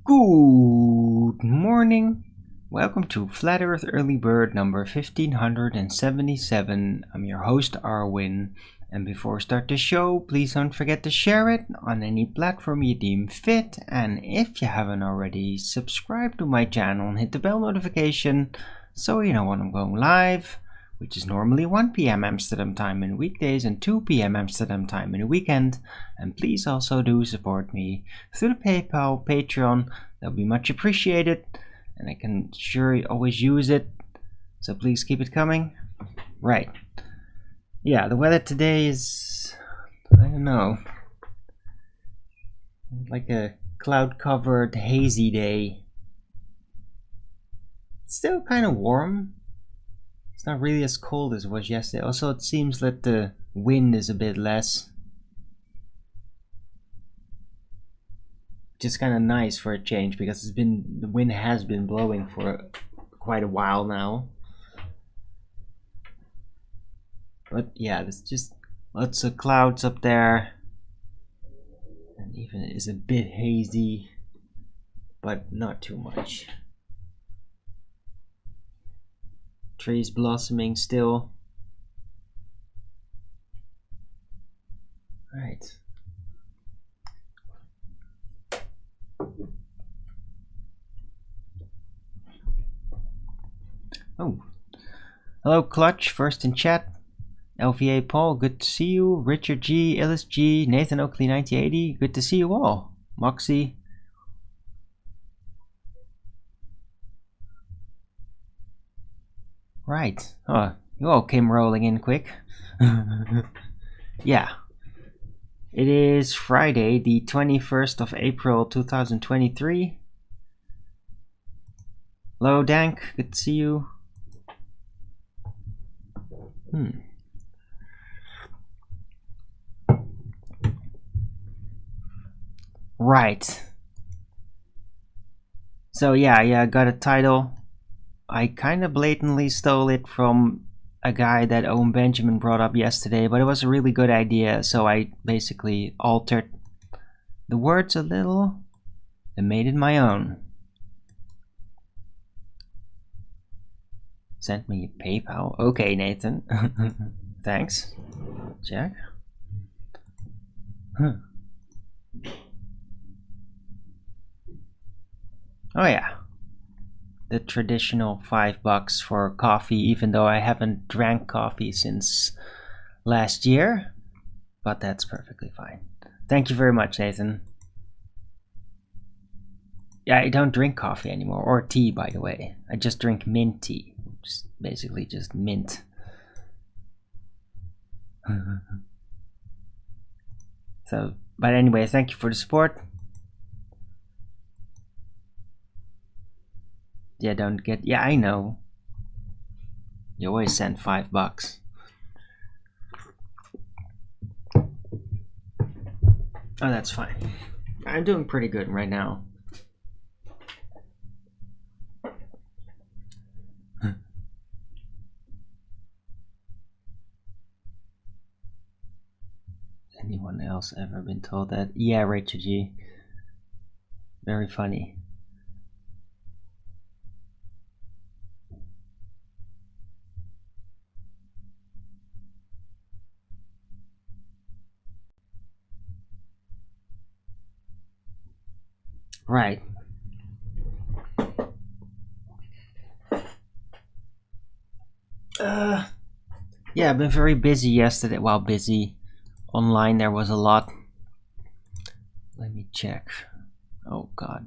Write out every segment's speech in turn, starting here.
Good morning. Welcome to Flat Earth Early Bird number 1577. I'm your host Arwin, and before we start the show, please don't forget to share it on any platform you deem fit, and if you haven't already, subscribe to my channel and hit the bell notification so you know when I'm going live, which is normally 1 p.m. Amsterdam time in weekdays and 2 p.m. Amsterdam time in the weekend. And please also do support me through the PayPal, Patreon. That'll be much appreciated, and I can sure always use it, so please keep it coming. Right. Yeah, the weather today is, I don't know, like a cloud-covered, hazy day. It's still kind of warm. It's not really as cold as it was yesterday. Also, it seems that the wind is a bit less. Which is kind of nice for a change, because the wind has been blowing for quite a while now. But yeah, there's just lots of clouds up there. And even it is a bit hazy, but not too much. Trees blossoming still. Alright. Oh. Hello Clutch, first in chat. LVA Paul, good to see you. Richard G, Ellis G, Nathan Oakley 9080, good to see you all. Moxie. Right. Oh, you all came rolling in quick. Yeah. It is Friday, the 21st of April 2023. Hello Dank, good to see you. Right. So yeah, I got a title. I kind of blatantly stole it from a guy that Owen Benjamin brought up yesterday, but it was a really good idea, so I basically altered the words a little and made it my own. Sent me a PayPal. Okay, Nathan. Thanks. Check. Oh yeah. The traditional $5 for coffee, even though I haven't drank coffee since last year. But that's perfectly fine. Thank you very much, Nathan. Yeah, I don't drink coffee anymore, or tea, by the way. I just drink mint tea, which is basically just mint. So, but anyway, thank you for the support. Yeah, don't get. Yeah, I know. You always send $5. Oh, that's fine. I'm doing pretty good right now. Anyone else ever been told that? Yeah, Rachel G. Very funny. Right. Yeah, I've been very busy yesterday. Well, busy. Online there was a lot. Let me check. Oh god.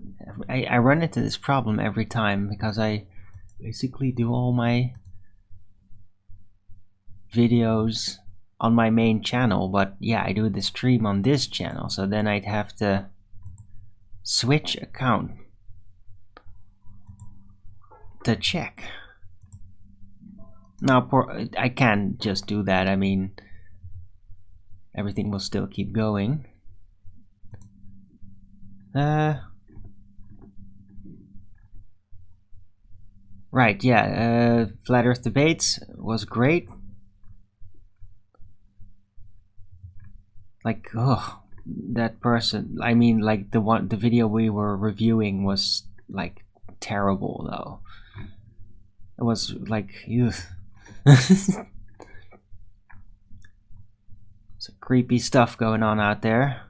I run into this problem every time because I basically do all my videos on my main channel, but yeah, I do the stream on this channel, so then I'd have to switch account to check. Now, I can't just do that. I mean, everything will still keep going. Right, yeah, Flat Earth Debates was great. Like, oh, that person, I mean, like the video we were reviewing was like terrible though. It was like, ew. Some creepy stuff going on out there.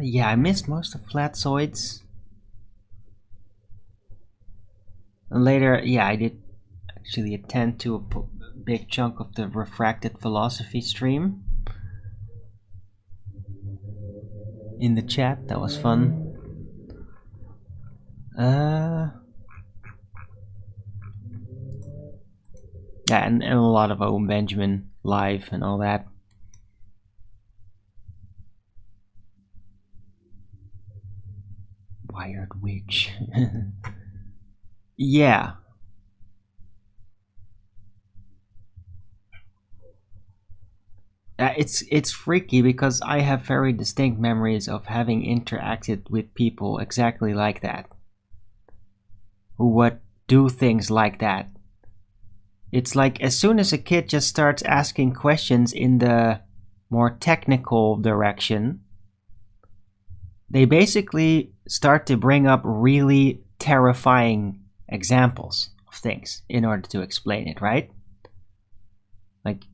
Yeah, I missed most of Flatzoids. And later, yeah, I did actually attend to a big chunk of the Refracted Philosophy stream in the chat. That was fun. Yeah, and a lot of Owen Benjamin live and all that. Wired Witch. Yeah. It's freaky because I have very distinct memories of having interacted with people exactly like that, who would do things like that. It's like as soon as a kid just starts asking questions in the more technical direction, they basically start to bring up really terrifying examples of things in order to explain it, right? Like,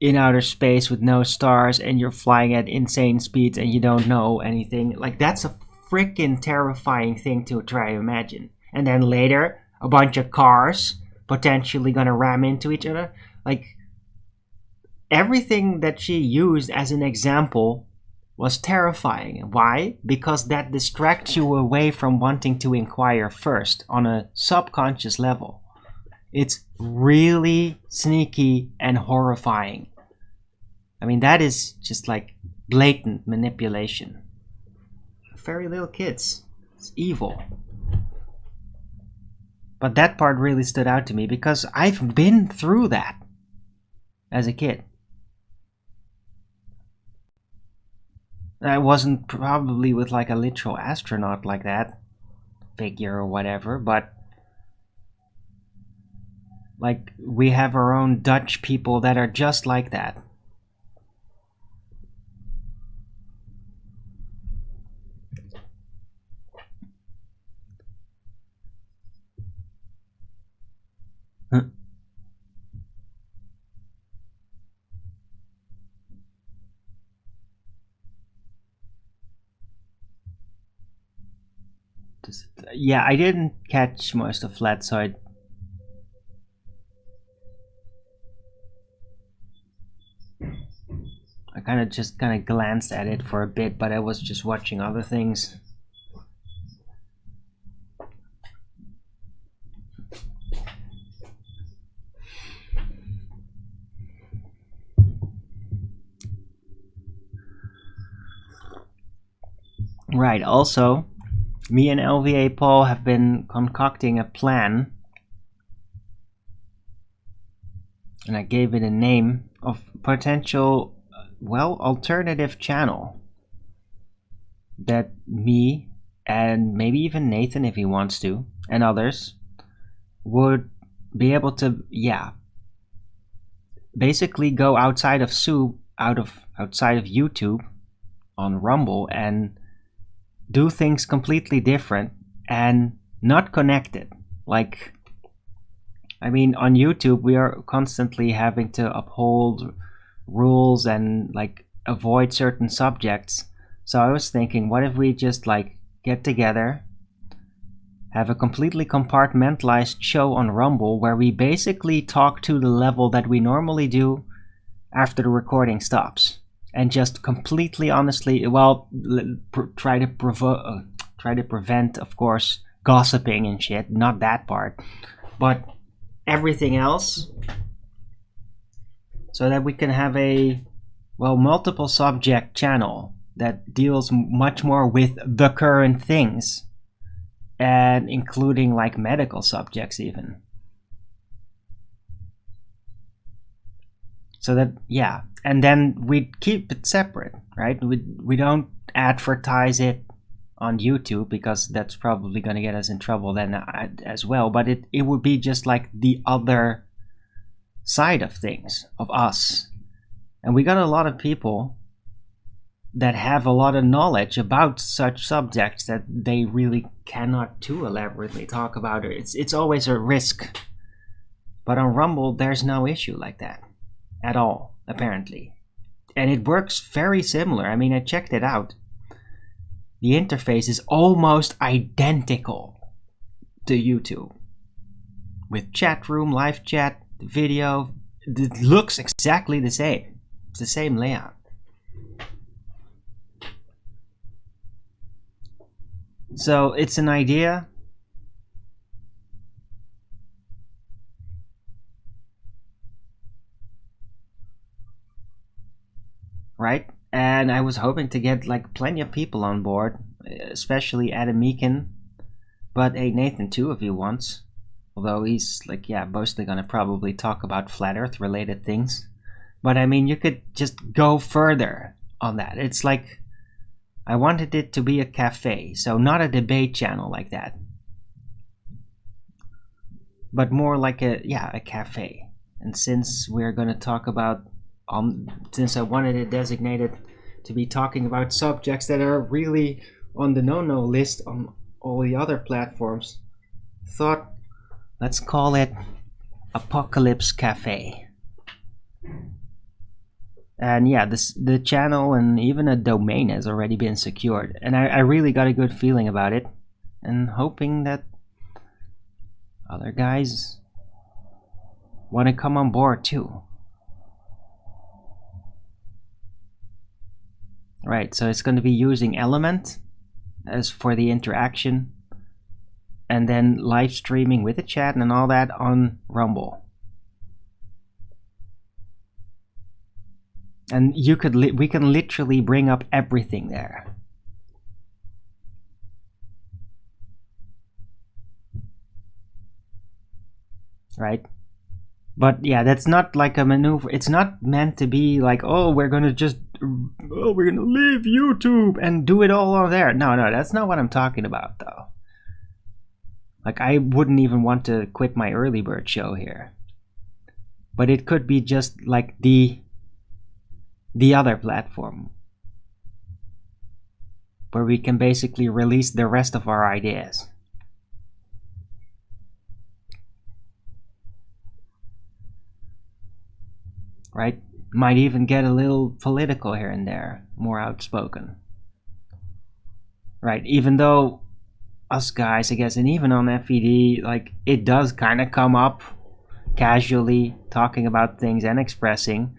in outer space with no stars and you're flying at insane speeds and you don't know anything. Like, that's a freaking terrifying thing to try to imagine. And then later, a bunch of cars potentially gonna ram into each other. Like, everything that she used as an example was terrifying. Why? Because that distracts you away from wanting to inquire first on a subconscious level. It's really sneaky and horrifying. I mean, that is just like blatant manipulation. Very little kids. It's evil. But that part really stood out to me because I've been through that as a kid. I wasn't probably with like a literal astronaut like that figure or whatever, but like we have our own Dutch people that are just like that. Huh. Yeah, I didn't catch most of Flat Side. I kind of glanced at it for a bit, but I was just watching other things. Right, also, me and LVA Paul have been concocting a plan, and I gave it a name of potential, well, alternative channel that me and maybe even Nathan, if he wants to, and others would be able to, yeah, basically go outside of outside of YouTube on Rumble and do things completely different and not connected. Like, I mean, on YouTube we are constantly having to uphold rules and like avoid certain subjects So I was thinking, what if we just like get together, have a completely compartmentalized show on Rumble where we basically talk to the level that we normally do after the recording stops, and just completely honestly, well, try to prevent, of course, gossiping and shit, not that part, but everything else, so that we can have a, well, multiple subject channel that deals much more with the current things, and including like medical subjects even. So that, yeah, and then we keep it separate, right? We don't advertise it on YouTube, because that's probably going to get us in trouble then as well, but it would be just like the other side of things, of us. And we got a lot of people that have a lot of knowledge about such subjects that they really cannot too elaborately talk about it. It's always a risk. But on Rumble, there's no issue like that at all, apparently. And it works very similar. I mean, I checked it out. The interface is almost identical to YouTube, with chat room, live chat, video. It looks exactly the same. It's the same layout. So it's an idea. Right? And I was hoping to get like plenty of people on board, especially Adam Meekin, but hey, Nathan too if he wants. Although he's like, yeah, mostly gonna probably talk about flat earth related things. But I mean, you could just go further on that. It's like, I wanted it to be a cafe, so not a debate channel like that, but more like a cafe. And since we're gonna talk about, since I wanted it designated to be talking about subjects that are really on the no-no list on all the other platforms, thought, let's call it Apocalypse Cafe. And yeah, the channel and even a domain has already been secured, and I really got a good feeling about it, and hoping that other guys want to come on board too. Right, so it's going to be using Element as for the interaction, and then live streaming with the chat and all that on Rumble. And you could we can literally bring up everything there. Right? But yeah, that's not like a maneuver. It's not meant to be like, oh, we're gonna leave YouTube and do it all on there. No, that's not what I'm talking about though. Like, I wouldn't even want to quit my early bird show here. But it could be just like the other platform, where we can basically release the rest of our ideas. Right? Might even get a little political here and there, more outspoken. Right? Even though us guys, I guess, and even on FED, like, it does kind of come up casually, talking about things and expressing.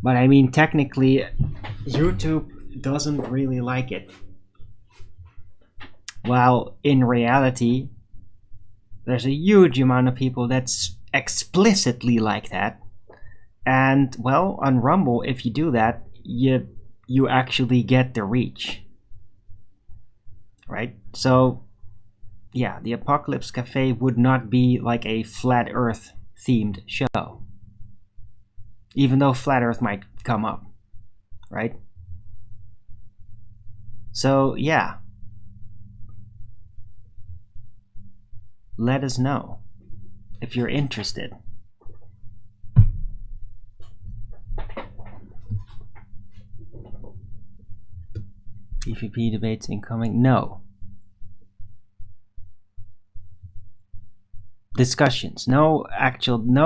But I mean, technically, YouTube doesn't really like it. While in reality, there's a huge amount of people that's explicitly like that. And well, on Rumble, if you do that, you actually get the reach. Right? So, yeah, the Apocalypse Cafe would not be like a flat earth themed show. Even though flat earth might come up, right? So yeah, let us know if you're interested. PvP debates incoming? No. Discussions, no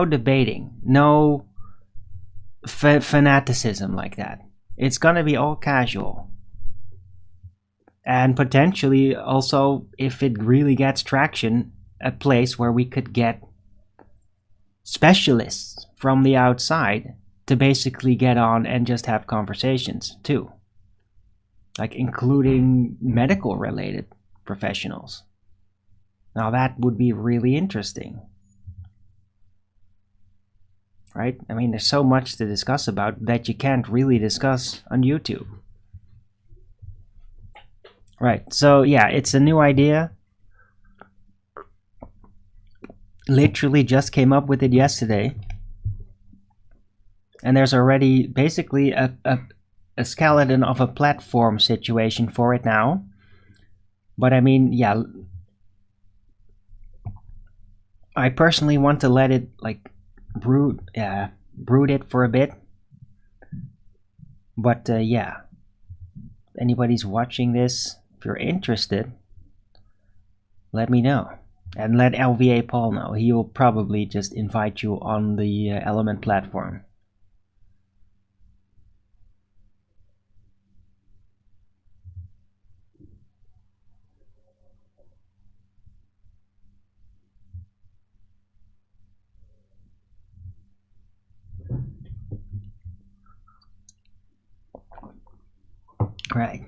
debating, no fanaticism like that. It's gonna be all casual. and potentially also, if it really gets traction, a place where we could get specialists from the outside to basically get on and just have conversations too, like including medical related professionals. Now that would be really interesting, right? I mean, there's so much to discuss about that you can't really discuss on YouTube. Right, so yeah, it's a new idea. Literally just came up with it yesterday. And there's already basically a skeleton of a platform situation for it now. But I mean, yeah, I personally want to let it like brood it for a bit. But yeah, anybody's watching this, if you're interested, let me know. And let LVA Paul know. He will probably just invite you on the Element platform. Right.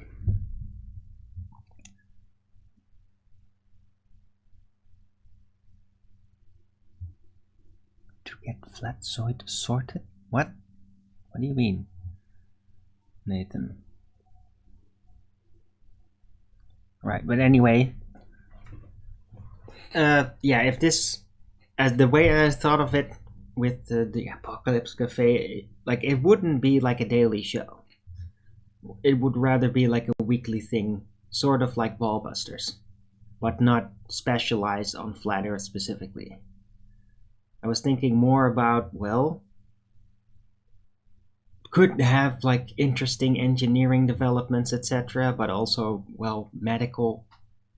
To get flat sorted? What? What do you mean, Nathan? Right, but anyway, yeah, if this, as the way I thought of it with the Apocalypse Cafe, like it wouldn't be like a daily show. It would rather be like a weekly thing, sort of like Ballbusters, but not specialized on Flat Earth specifically. I was thinking more about, well, could have like interesting engineering developments, etc., but also, well, medical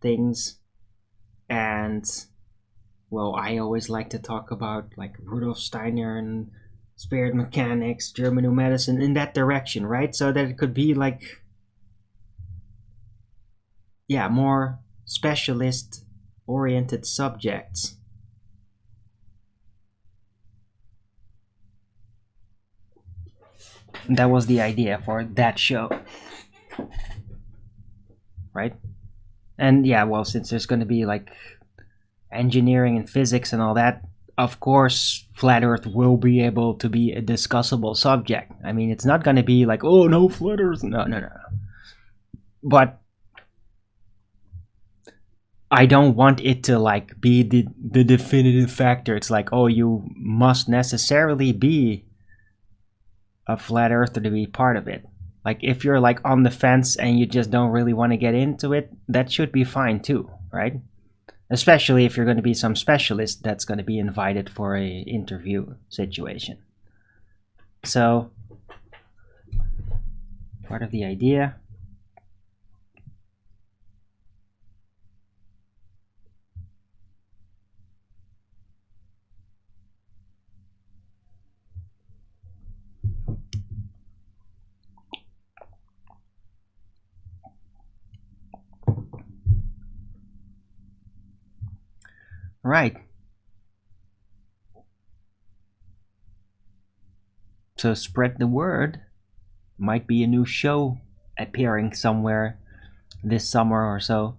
things. And, well, I always like to talk about like Rudolf Steiner and spirit mechanics, German New Medicine, in that direction, right? So that it could be like, yeah, more specialist oriented subjects. That was the idea for that show, right? And yeah, well, since there's going to be like engineering and physics and all that, of course, Flat Earth will be able to be a discussable subject. I mean, it's not going to be like, oh no, Flat Earth. No. But I don't want it to like be the definitive factor. It's like, oh, you must necessarily be a Flat Earther to be part of it. Like, if you're like on the fence and you just don't really want to get into it, that should be fine too, right? Especially if you're going to be some specialist that's going to be invited for a interview situation. So, part of the idea. Right. So spread the word. Might be a new show appearing somewhere this summer or so.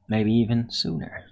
Maybe even sooner.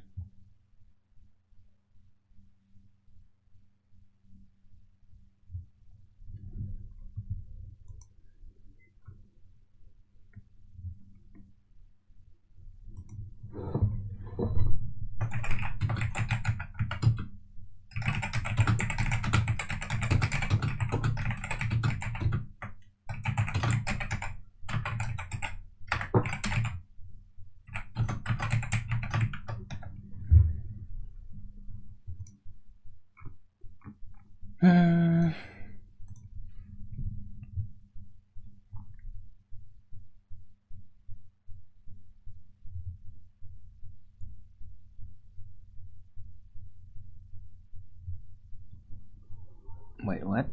Wait, what?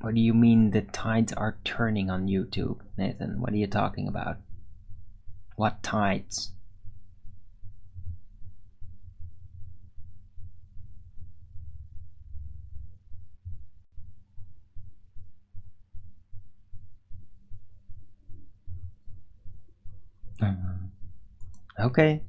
What do you mean the tides are turning on YouTube, Nathan? What are you talking about? What tides? Okay.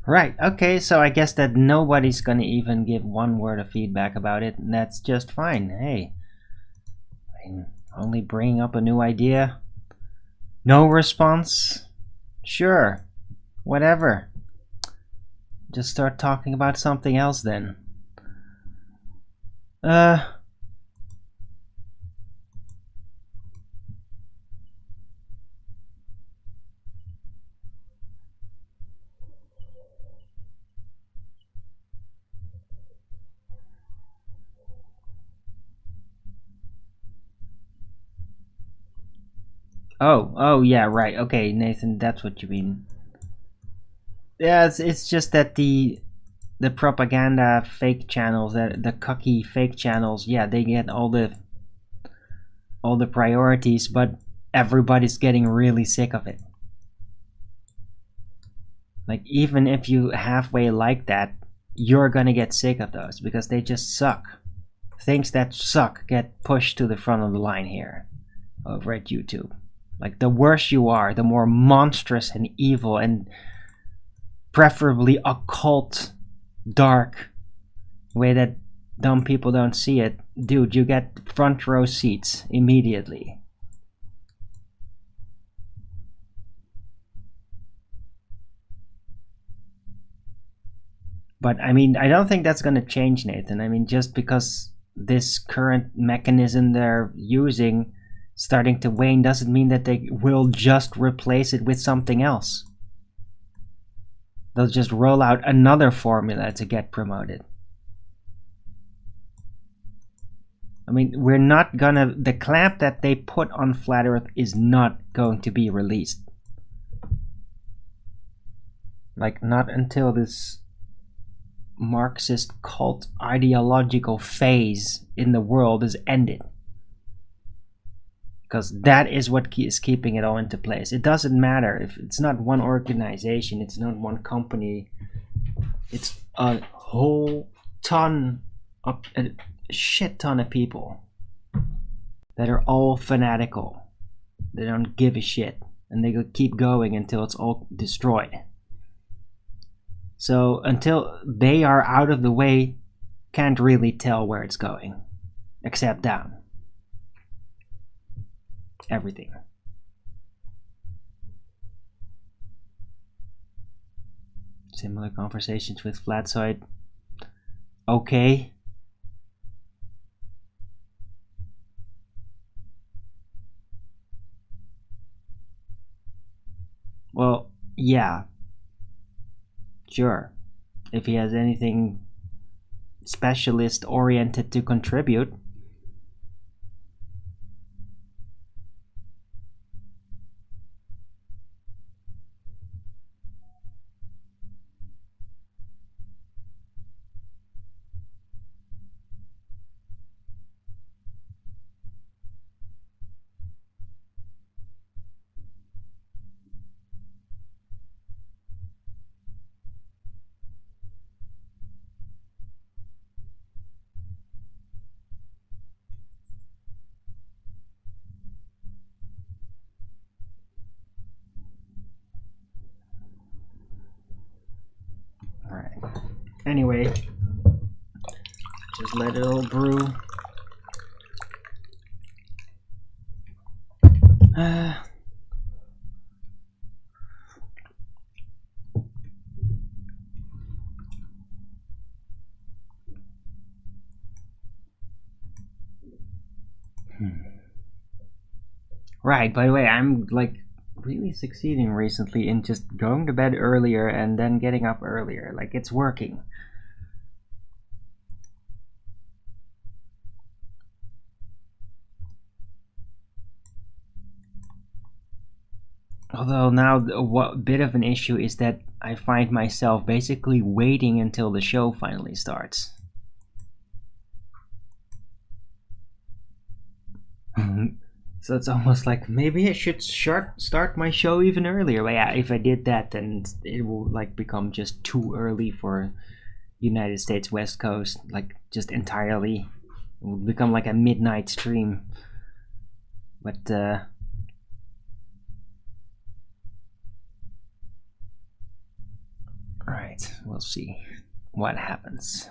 Right, okay, so I guess that nobody's gonna even give one word of feedback about it, and that's just fine. Hey, I mean, only bringing up a new idea. No response? Sure, whatever. Just start talking about something else then. Oh, yeah, right. Okay, Nathan, that's what you mean. Yeah, it's just that the propaganda fake channels, the cucky fake channels, yeah, they get all the priorities, but everybody's getting really sick of it. Like, even if you halfway like that, you're gonna get sick of those because they just suck. Things that suck get pushed to the front of the line here over at YouTube. Like, the worse you are, the more monstrous and evil and preferably occult, dark way that dumb people don't see it, dude, you get front row seats immediately. But I mean, I don't think that's going to change, Nathan. I mean, just because this current mechanism they're using starting to wane doesn't mean that they will just replace it with something else. They'll just roll out another formula to get promoted. I mean, we're not gonna... The clamp that they put on Flat Earth is not going to be released. Like, not until this Marxist cult ideological phase in the world is ended. Because that is what is keeping it all into place. It doesn't matter if it's not one organization, it's not one company. It's a whole ton of... a shit ton of people that are all fanatical. They don't give a shit. And they keep going until it's all destroyed. So until they are out of the way, can't really tell where it's going. Except down. Everything. Similar conversations with Flatside. Okay. Well, yeah. Sure. If he has anything specialist oriented to contribute. Alright. Anyway, just let it all brew. Right, by the way, I'm like really succeeding recently in just going to bed earlier and then getting up earlier. Like, it's working. Although now, what bit of an issue is that I find myself basically waiting until the show finally starts. So it's almost like maybe I should start my show even earlier. But yeah, if I did that, then it will like become just too early for United States West Coast, like just entirely. It would become like a midnight stream. But alright, we'll see what happens.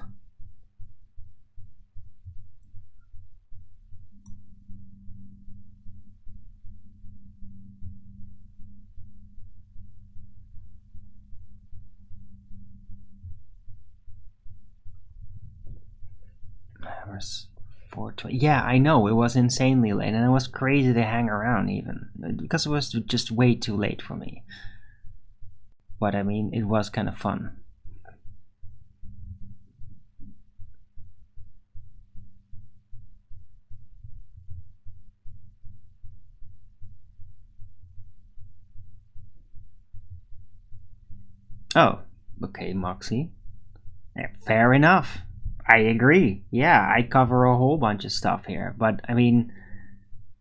Hours 4:20. Yeah, I know, it was insanely late, and it was crazy to hang around even, because it was just way too late for me. But I mean, it was kind of fun. Oh, okay, Moxie. Yeah, fair enough. I agree. Yeah, I cover a whole bunch of stuff here, but I mean,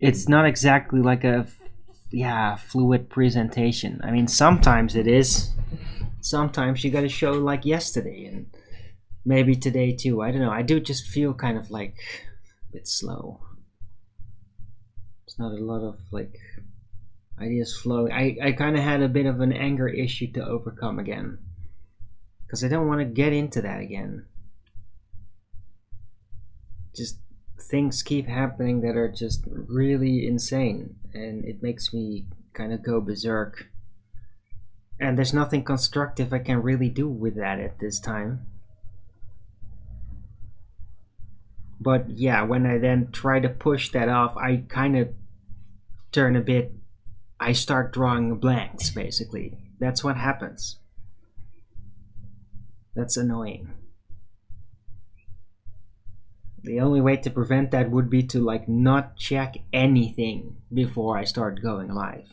it's not exactly like a fluid presentation. I mean, sometimes it is. Sometimes you got to show like yesterday and maybe today too. I don't know. I do just feel kind of like a bit slow. It's not a lot of like ideas flowing. I kind of had a bit of an anger issue to overcome again, because I don't want to get into that again. Just things keep happening that are just really insane, and it makes me kind of go berserk. And there's nothing constructive I can really do with that at this time. But yeah, when I then try to push that off, I kind of turn a bit. I start drawing blanks, basically. That's what happens. That's annoying. The only way to prevent that would be to like not check anything before I start going live.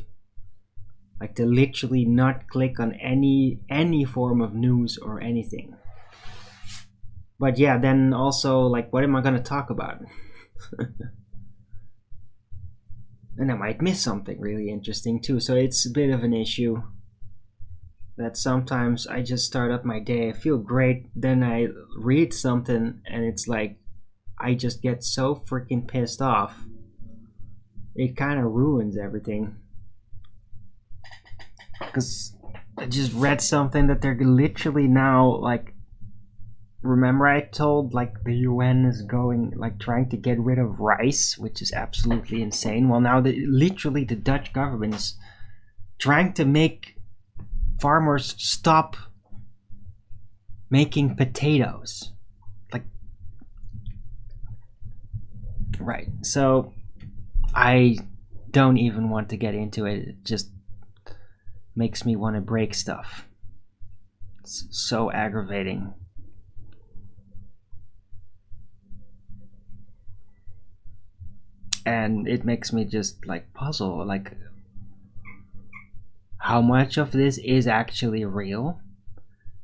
Like to literally not click on any form of news or anything. But yeah, then also like, what am I gonna talk about? And I might miss something really interesting too, so it's a bit of an issue that sometimes I just start up my day, I feel great, then I read something and it's like I just get so freaking pissed off. It kind of ruins everything. Because I just read something that they're literally now like, remember I told like the UN is going like trying to get rid of rice, which is absolutely insane. Well, now literally the Dutch government is trying to make farmers stop making potatoes. Like, right. So I don't even want to get into it. It just makes me want to break stuff. It's so aggravating. And it makes me just like puzzle, like how much of this is actually real,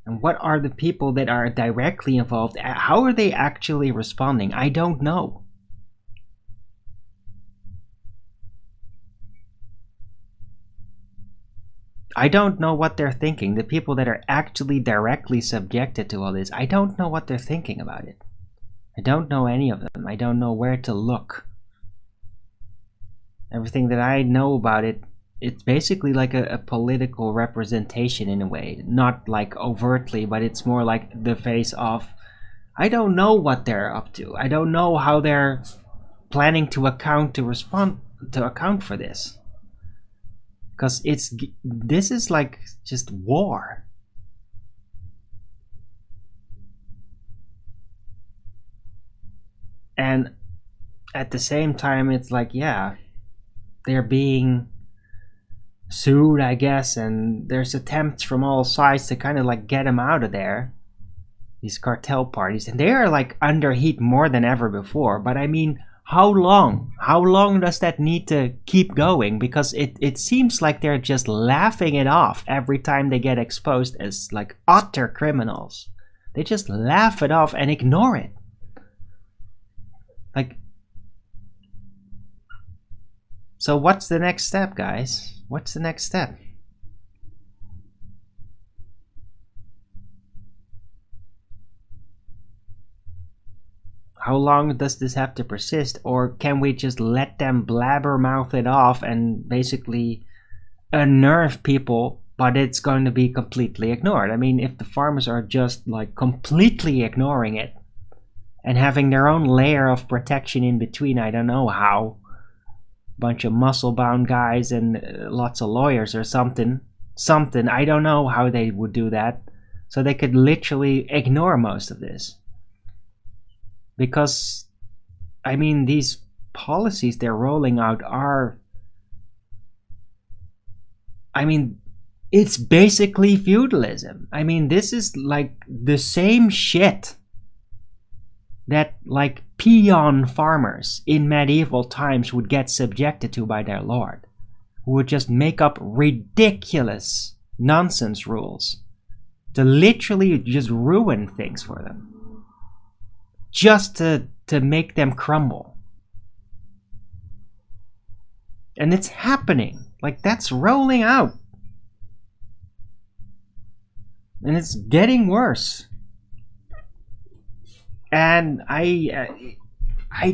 and what are the people that are directly involved, how are they actually responding? I don't know. I don't know what they're thinking. The people that are actually directly subjected to all this, I don't know what they're thinking about it. I don't know any of them. I don't know where to look. Everything that I know about it, it's basically like a political representation in a way. Not like overtly, but it's more like the face of, I don't know what they're up to. I don't know how they're planning to account for this. Because this is like just war. And at the same time, it's like, yeah, they're being sued, I guess, and there's attempts from all sides to kind of like get them out of there, these cartel parties, and they are like under heat more than ever before. But I mean, how long does that need to keep going? Because it seems like they're just laughing it off every time they get exposed as like utter criminals. They just laugh it off and ignore it. Like, so what's the next step, guys? What's the next step? How long does this have to persist? Or can we just let them blabbermouth it off and basically unnerve people, but it's going to be completely ignored? I mean, if the farmers are just like completely ignoring it and having their own layer of protection in between, I don't know how. Bunch of muscle-bound guys and lots of lawyers or something, I don't know how they would do that, so they could literally ignore most of this. Because I mean, these policies they're rolling out are, I mean, it's basically feudalism. I mean, this is like the same shit that like peon farmers in medieval times would get subjected to by their lord, who would just make up ridiculous nonsense rules to literally just ruin things for them, just to make them crumble. And it's happening. Like, that's rolling out, and it's getting worse. And I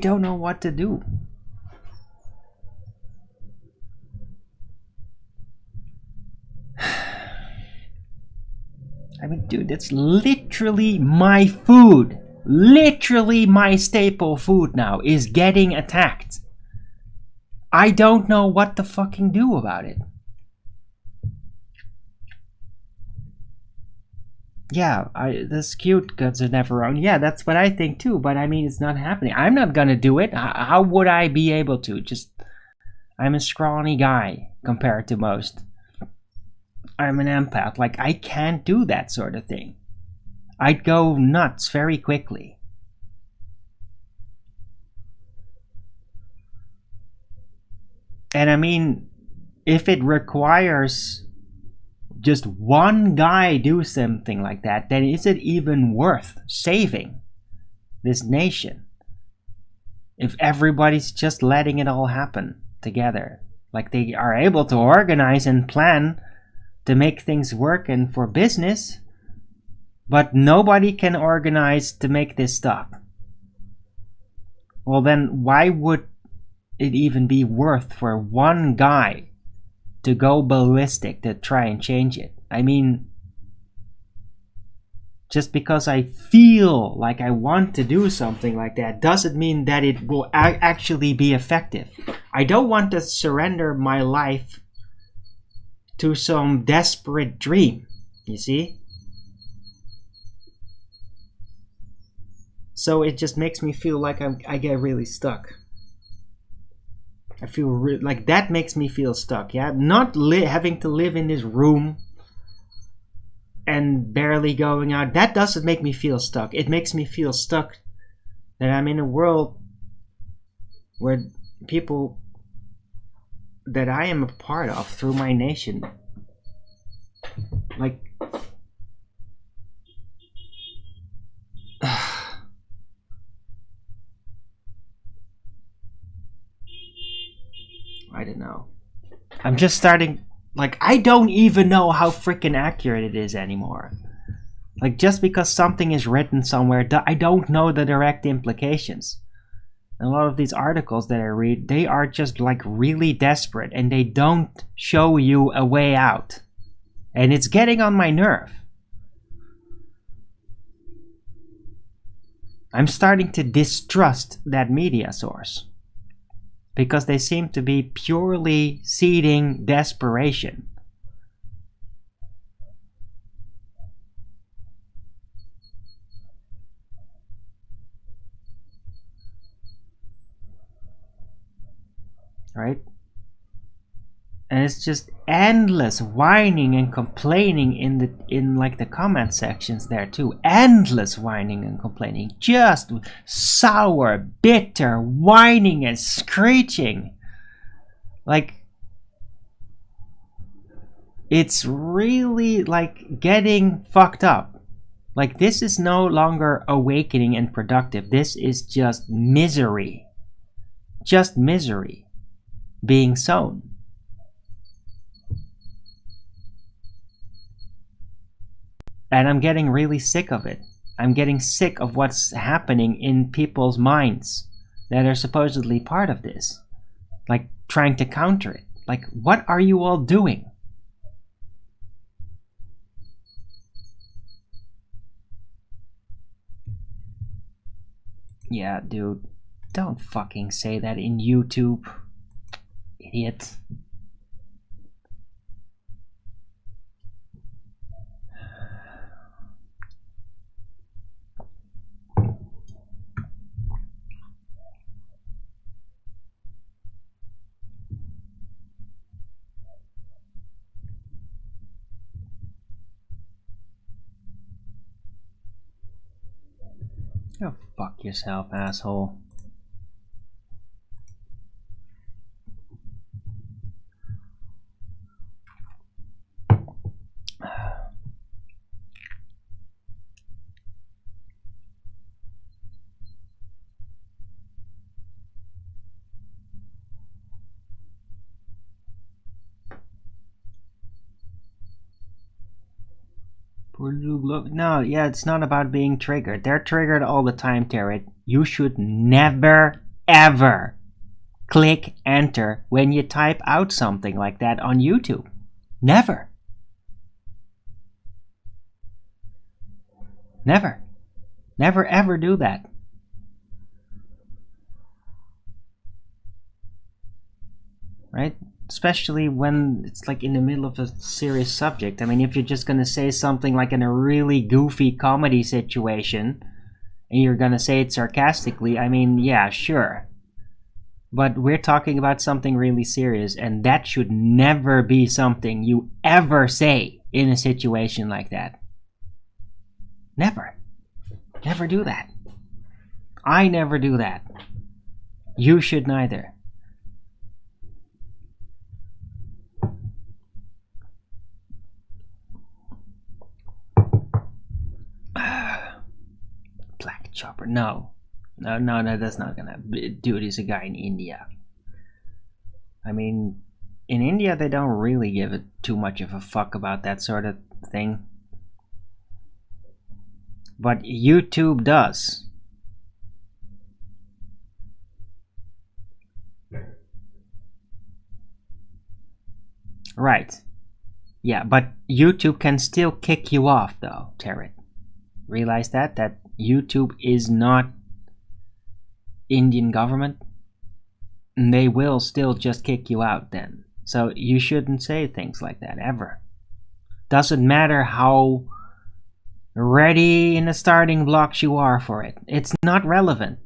don't know what to do. I mean, dude, it's literally my food. Literally my staple food now is getting attacked. I don't know what to fucking do about it. Yeah, this cute guts are never wrong. Yeah, that's what I think too. But I mean, it's not happening. I'm not gonna do it. How would I be able to? Just, I'm a scrawny guy compared to most. I'm an empath. Like, I can't do that sort of thing. I'd go nuts very quickly. And I mean, if it requires just one guy do something like that, then is it even worth saving this nation? If everybody's just letting it all happen together, like they are able to organize and plan to make things work and for business, but nobody can organize to make this stop. Well, then why would it even be worth for one guy to go ballistic to try and change it? I mean, just because I feel like I want to do something like that doesn't mean that it will actually be effective. I don't want to surrender my life to some desperate dream, you see? So it just makes me feel like I get really stuck. I feel like that makes me feel stuck, yeah? Not having to live in this room and barely going out. That doesn't make me feel stuck. It makes me feel stuck that I'm in a world where people that I am a part of through my nation, like, I don't know. I'm just starting, like, I don't even know how freaking accurate it is anymore. Like, just because something is written somewhere, I don't know the direct implications. And a lot of these articles that I read, they are just like really desperate and they don't show you a way out. And it's getting on my nerve. I'm starting to distrust that media source, because they seem to be purely seeding desperation. right? And it's just endless whining and complaining in like the comment sections there too. Endless whining and complaining. Just sour, bitter, whining and screeching. Like, it's really like getting fucked up. Like, this is no longer awakening and productive. This is just misery. Just misery being sown. And I'm getting really sick of it. I'm getting sick of what's happening in people's minds that are supposedly part of this. Like, trying to counter it. Like, what are you all doing? Yeah, dude. Don't fucking say that in YouTube. Idiot. Go fuck yourself, asshole. No, yeah, it's not about being triggered. They're triggered all the time, Tarot. You should never, ever click enter when you type out something like that on YouTube. Never. Never. Never ever do that. Right? Especially when it's like in the middle of a serious subject. I mean, if you're just gonna say something like in a really goofy comedy situation and you're gonna say it sarcastically, I mean, yeah, sure. But we're talking about something really serious, and that should never be something you ever say in a situation like that. Never. Never do that. I never do that. You should neither. Black Chopper, no, that's not gonna. Dude, he's a guy in India. I mean, in India they don't really give it too much of a fuck about that sort of thing, but YouTube does. Right. Yeah, but YouTube can still kick you off though, Tarot. Realize that YouTube is not Indian government. And they will still just kick you out then. So you shouldn't say things like that ever. Doesn't matter how ready in the starting blocks you are for it. It's not relevant.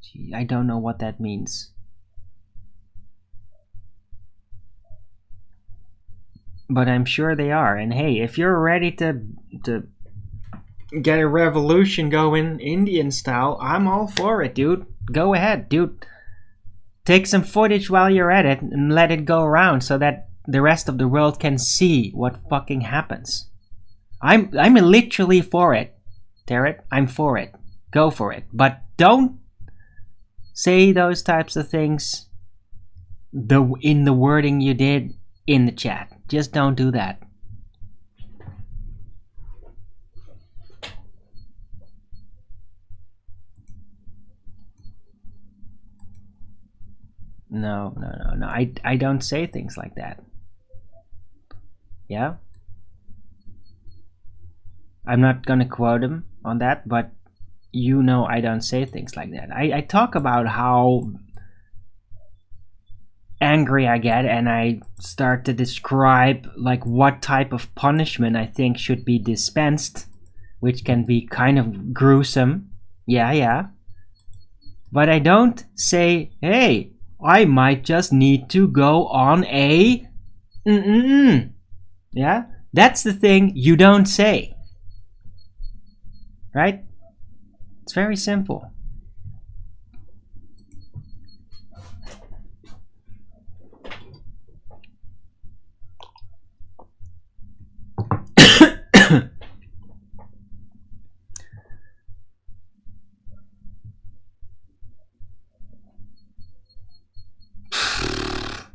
Gee, I don't know what that means. But I'm sure they are. And hey, if you're ready to get a revolution going Indian style, I'm all for it, dude. Go ahead, dude. Take some footage while you're at it and let it go around so that the rest of the world can see what fucking happens. I'm literally for it, Tarot. I'm for it. Go for it. But don't say those types of things in the wording you did in the chat. Just don't do that. No. I don't say things like that. Yeah? I'm not gonna quote him on that, but you know I don't say things like that. I talk about how angry I get and I start to describe like what type of punishment I think should be dispensed, which can be kind of gruesome. Yeah. But I don't say, hey, I might just need to go on a Yeah, that's the thing you don't say. Right? It's very simple.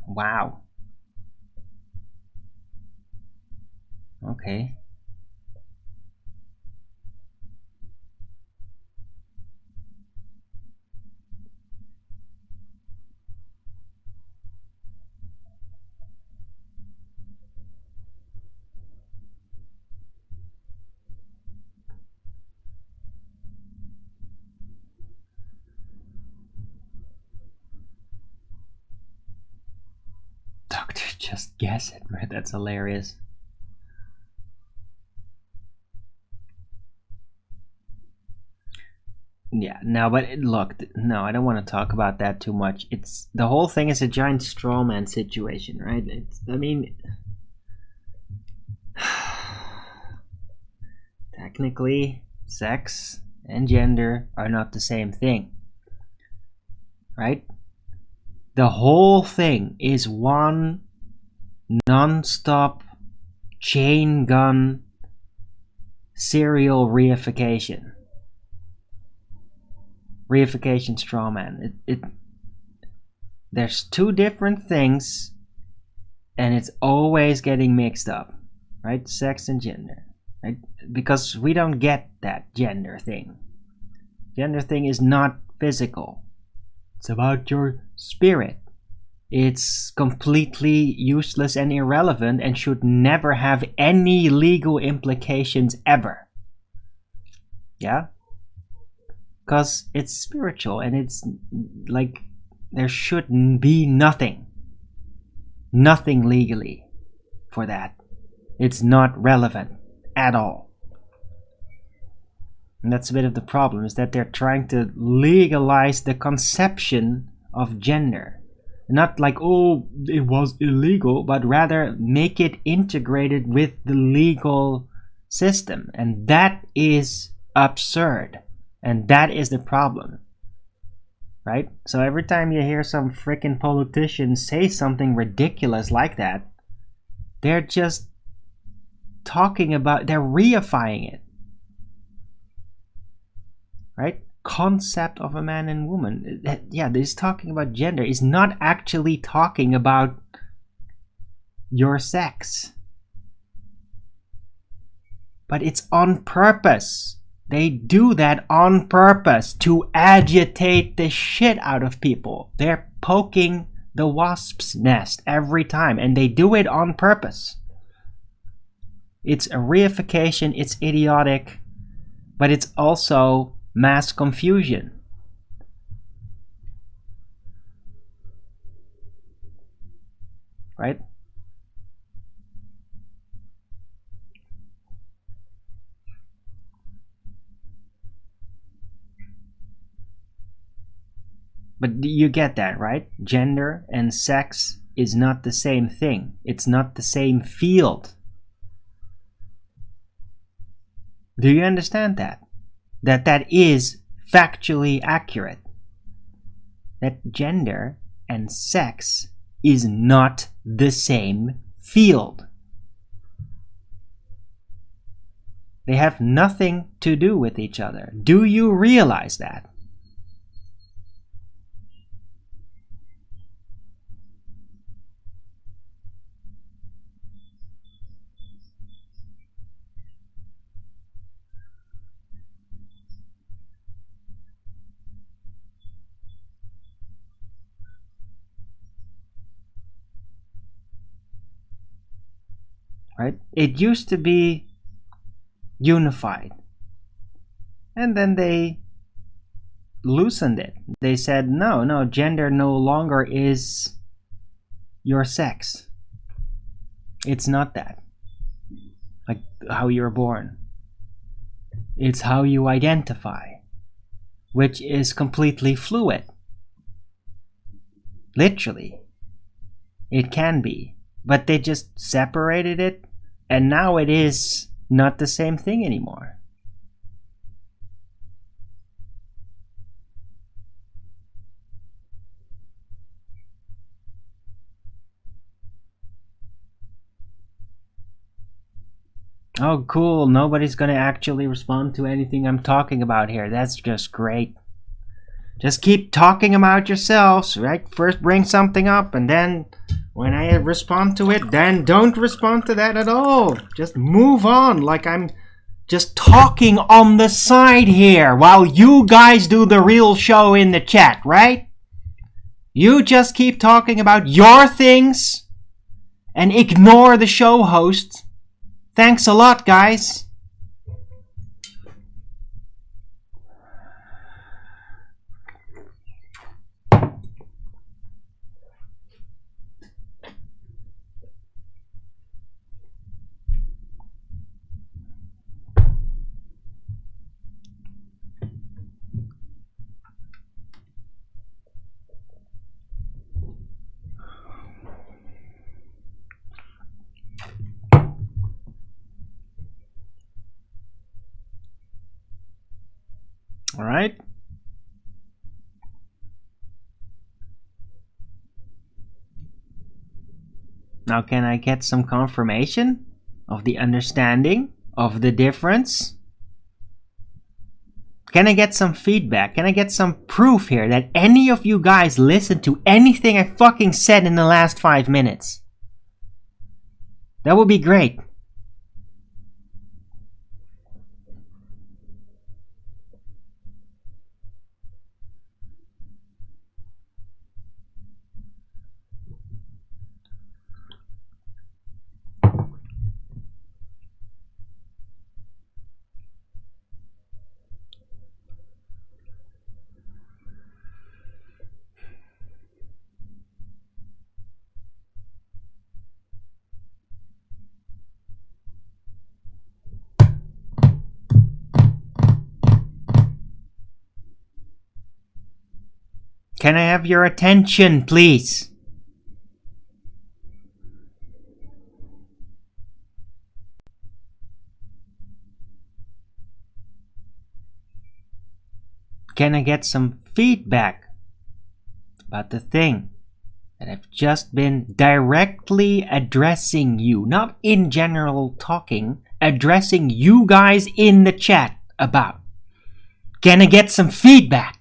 Wow. Okay. Doctor, just guess it, man. That's hilarious. Yeah, no, but look, no, I don't want to talk about that too much. It's the whole thing is a giant straw man situation, right? I mean, technically, sex and gender are not the same thing, right? The whole thing is one non-stop chain gun serial reification straw man. There's two different things and it's always getting mixed up, right? Sex and gender, right? Because we don't get that gender thing. Gender thing is not physical. It's about your spirit. It's completely useless and irrelevant and should never have any legal implications ever. Yeah? Because it's spiritual and it's like there should be nothing legally for that. It's not relevant at all. And that's a bit of the problem, is that they're trying to legalize the conception of gender. Not like, oh, it was illegal, but rather make it integrated with the legal system. And that is absurd. And that is the problem, right? So every time you hear some freaking politician say something ridiculous like that, they're just talking about, they're reifying it, right? Concept of a man and woman. Yeah, this talking about gender is not actually talking about your sex, but it's on purpose. They do that on purpose to agitate the shit out of people. They're poking the wasp's nest every time, and they do it on purpose. It's a reification, it's idiotic, but it's also mass confusion. Right? But you get that, right? Gender and sex is not the same thing. It's not the same field. Do you understand that? That is factually accurate. That gender and sex is not the same field. They have nothing to do with each other. Do you realize that? Right? It used to be unified. And then they loosened it. They said, no, gender no longer is your sex. It's not that. Like how you're born. It's how you identify, which is completely fluid. Literally. It can be. But they just separated it, and now it is not the same thing anymore. Oh, cool. Nobody's gonna actually respond to anything I'm talking about here. That's just great. Just keep talking about yourselves, right? First bring something up, and then when I respond to it, then don't respond to that at all. Just move on, like I'm just talking on the side here while you guys do the real show in the chat, right? You just keep talking about your things and ignore the show host. Thanks a lot, guys. All right. Now can I get some confirmation of the understanding of the difference? Can I get some feedback? Can I get some proof here that any of you guys listened to anything I fucking said in the last 5 minutes? That would be great. Can I have your attention, please? Can I get some feedback about the thing that I've just been directly addressing you, not in general talking, addressing you guys in the chat about? Can I get some feedback?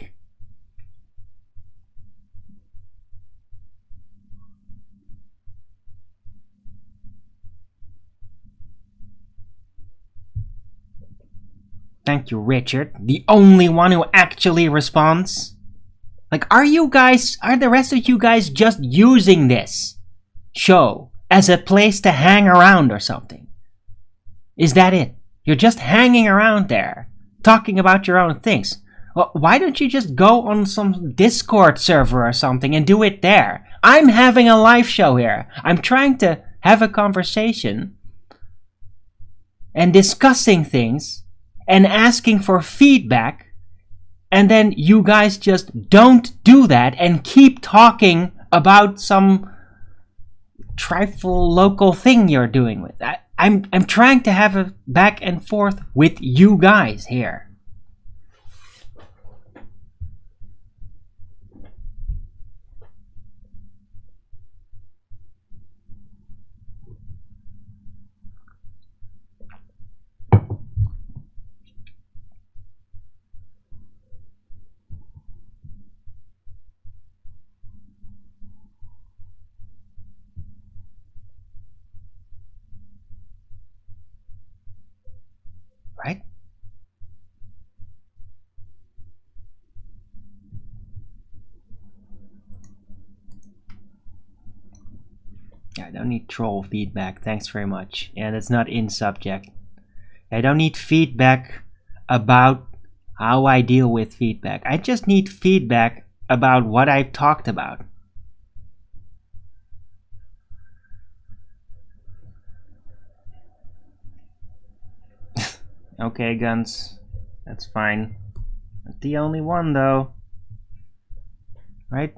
Thank you, Richard. The only one who actually responds. Like, are the rest of you guys just using this show as a place to hang around or something? Is that it? You're just hanging around there, talking about your own things. Well, why don't you just go on some Discord server or something and do it there? I'm having a live show here. I'm trying to have a conversation and discussing things and asking for feedback, and then you guys just don't do that and keep talking about some trifle local thing you're doing with. I'm trying to have a back and forth with you guys here. Right? Yeah, I don't need troll feedback. Thanks very much. Yeah, that's not in subject. I don't need feedback about how I deal with feedback. I just need feedback about what I've talked about. Okay, guns. That's fine. Not the only one, though. Right?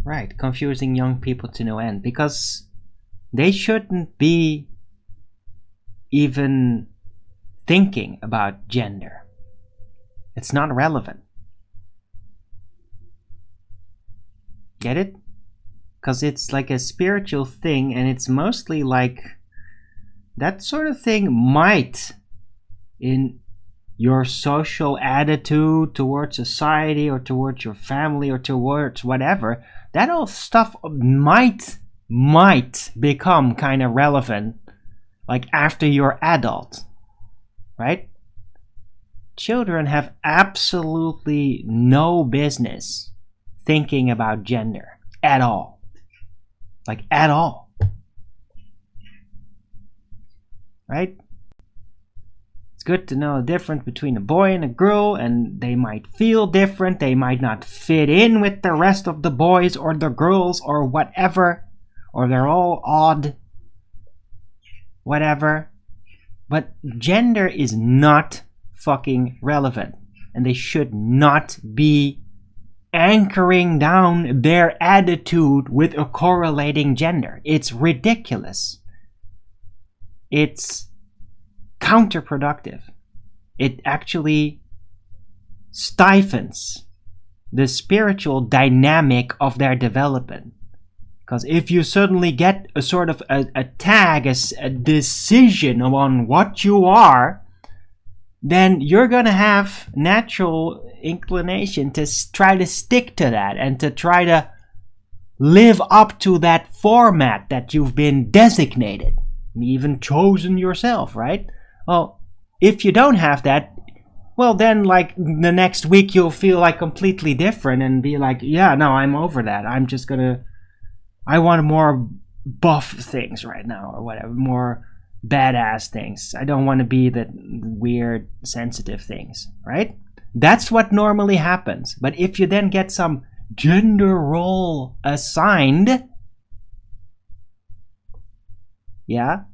Right. Confusing young people to no end. Because they shouldn't be even thinking about gender. It's not relevant. Get it? Because it's like a spiritual thing, and it's mostly like that sort of thing might, in your social attitude towards society or towards your family or towards whatever, that all stuff might become kind of relevant like after you're adult, right? Children have absolutely no business thinking about gender at all. Like at all. Right? It's good to know the difference between a boy and a girl, and they might feel different, they might not fit in with the rest of the boys or the girls or whatever, or they're all odd, whatever. But gender is not fucking relevant, and they should not be anchoring down their attitude with a correlating gender. It's ridiculous. It's counterproductive. It actually stifles the spiritual dynamic of their development. Because if you suddenly get a sort of a tag, a decision on what you are, then you're going to have natural inclination to try to stick to that and to try to live up to that format that you've been designated, even chosen yourself, right? Well, if you don't have that, well, then like the next week you'll feel like completely different and be like, yeah, no, I'm over that. I'm just gonna, I want more buff things right now or whatever, more badass things. I don't want to be the weird sensitive things, right? That's what normally happens. But if you then get some gender role assigned, yeah,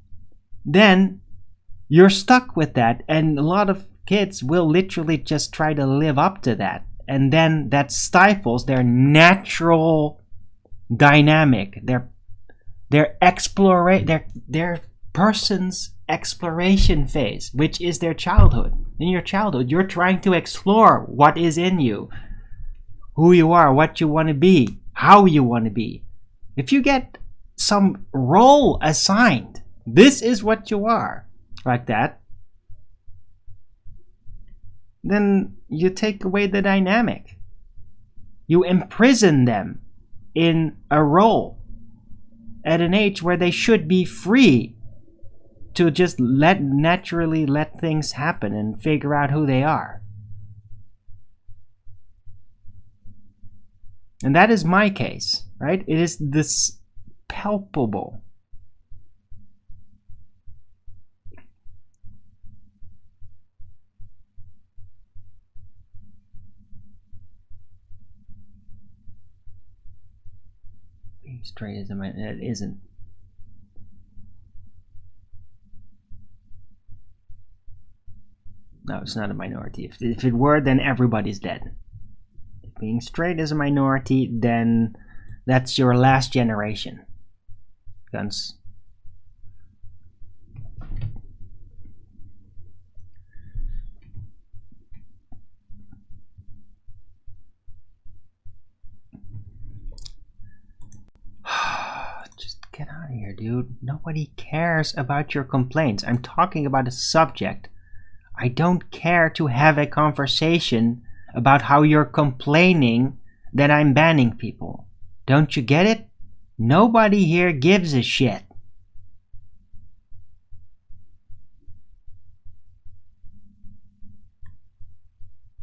then you're stuck with that, and a lot of kids will literally just try to live up to that, and then that stifles their natural dynamic, their person's exploration phase, which is their childhood. In your childhood, you're trying to explore what is in you, who you are, what you want to be, how you want to be. If you get some role assigned, this is what you are, like that, then you take away the dynamic. You imprison them in a role at an age where they should be free to just naturally let things happen and figure out who they are. And that is my case, right? It is this palpable. Being straight is it isn't. No, it's not a minority. If it were, then everybody's dead. If being straight is a minority, then that's your last generation. Guns. Just get out of here, dude. Nobody cares about your complaints. I'm talking about a subject. I don't care to have a conversation about how you're complaining that I'm banning people. Don't you get it? Nobody here gives a shit.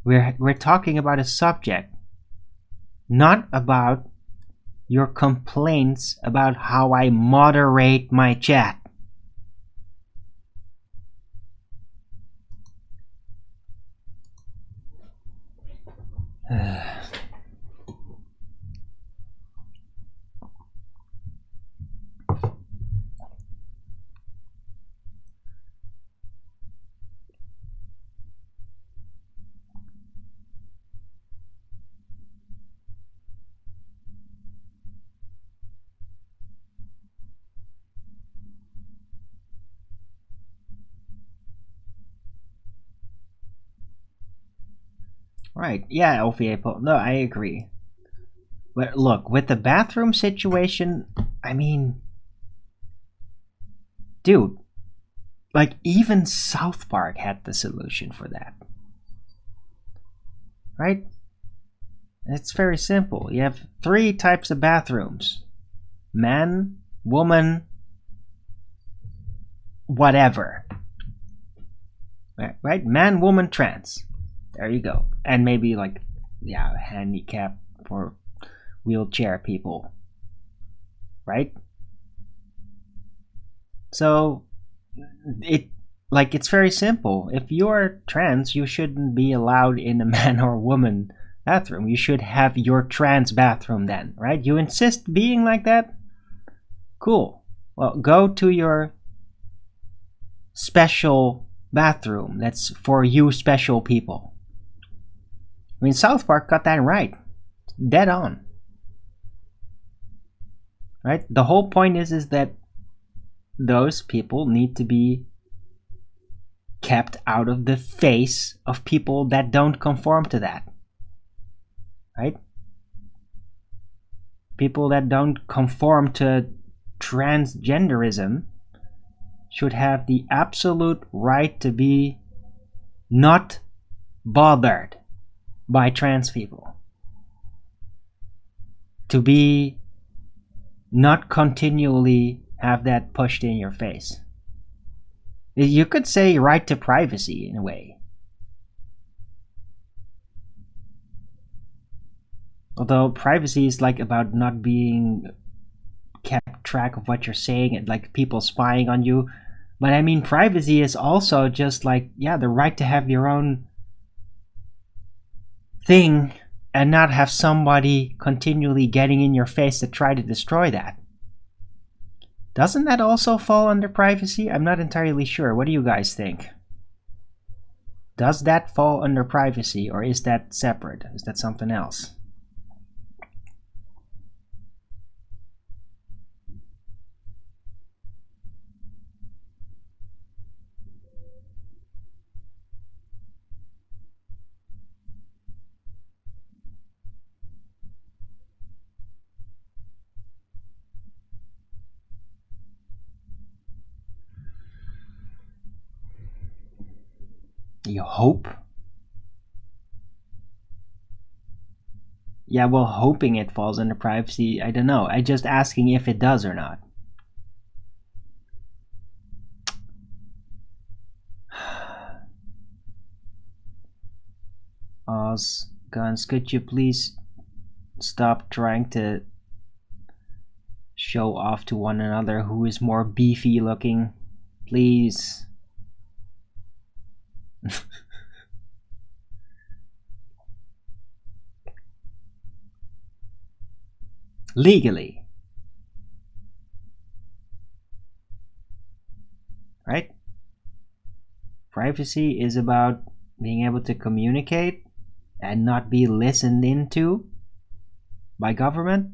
We're talking about a subject, not about your complaints about how I moderate my chat. Right. Yeah, OVA. No, I agree. But look, with the bathroom situation, I mean, dude, like even South Park had the solution for that. Right? It's very simple. You have 3 types of bathrooms: man, woman, whatever. Right? Man, woman, trans. There you go. And maybe like, yeah, handicap for wheelchair people. Right? So it's very simple. If you're trans, you shouldn't be allowed in a man or woman bathroom. You should have your trans bathroom then, right? You insist being like that? Cool. Well, go to your special bathroom that's for you special people. I mean, South Park got that right. Dead on. Right? The whole point is that those people need to be kept out of the face of people that don't conform to that. Right? People that don't conform to transgenderism should have the absolute right to be not bothered by trans people. To be not continually have that pushed in your face. You could say right to privacy in a way. Although privacy is like about not being kept track of what you're saying and like people spying on you. But I mean, privacy is also just like, yeah, the right to have your own thing and not have somebody continually getting in your face to try to destroy that. Doesn't that also fall under privacy? I'm not entirely sure. What do you guys think? Does that fall under privacy, or is that separate? Is that something else? You hope? Yeah, well, hoping it falls under privacy, I don't know. I'm just asking if it does or not. Oz, Guns, could you please stop trying to show off to one another who is more beefy looking? Please. Legally. Right? Privacy is about being able to communicate and not be listened into by government.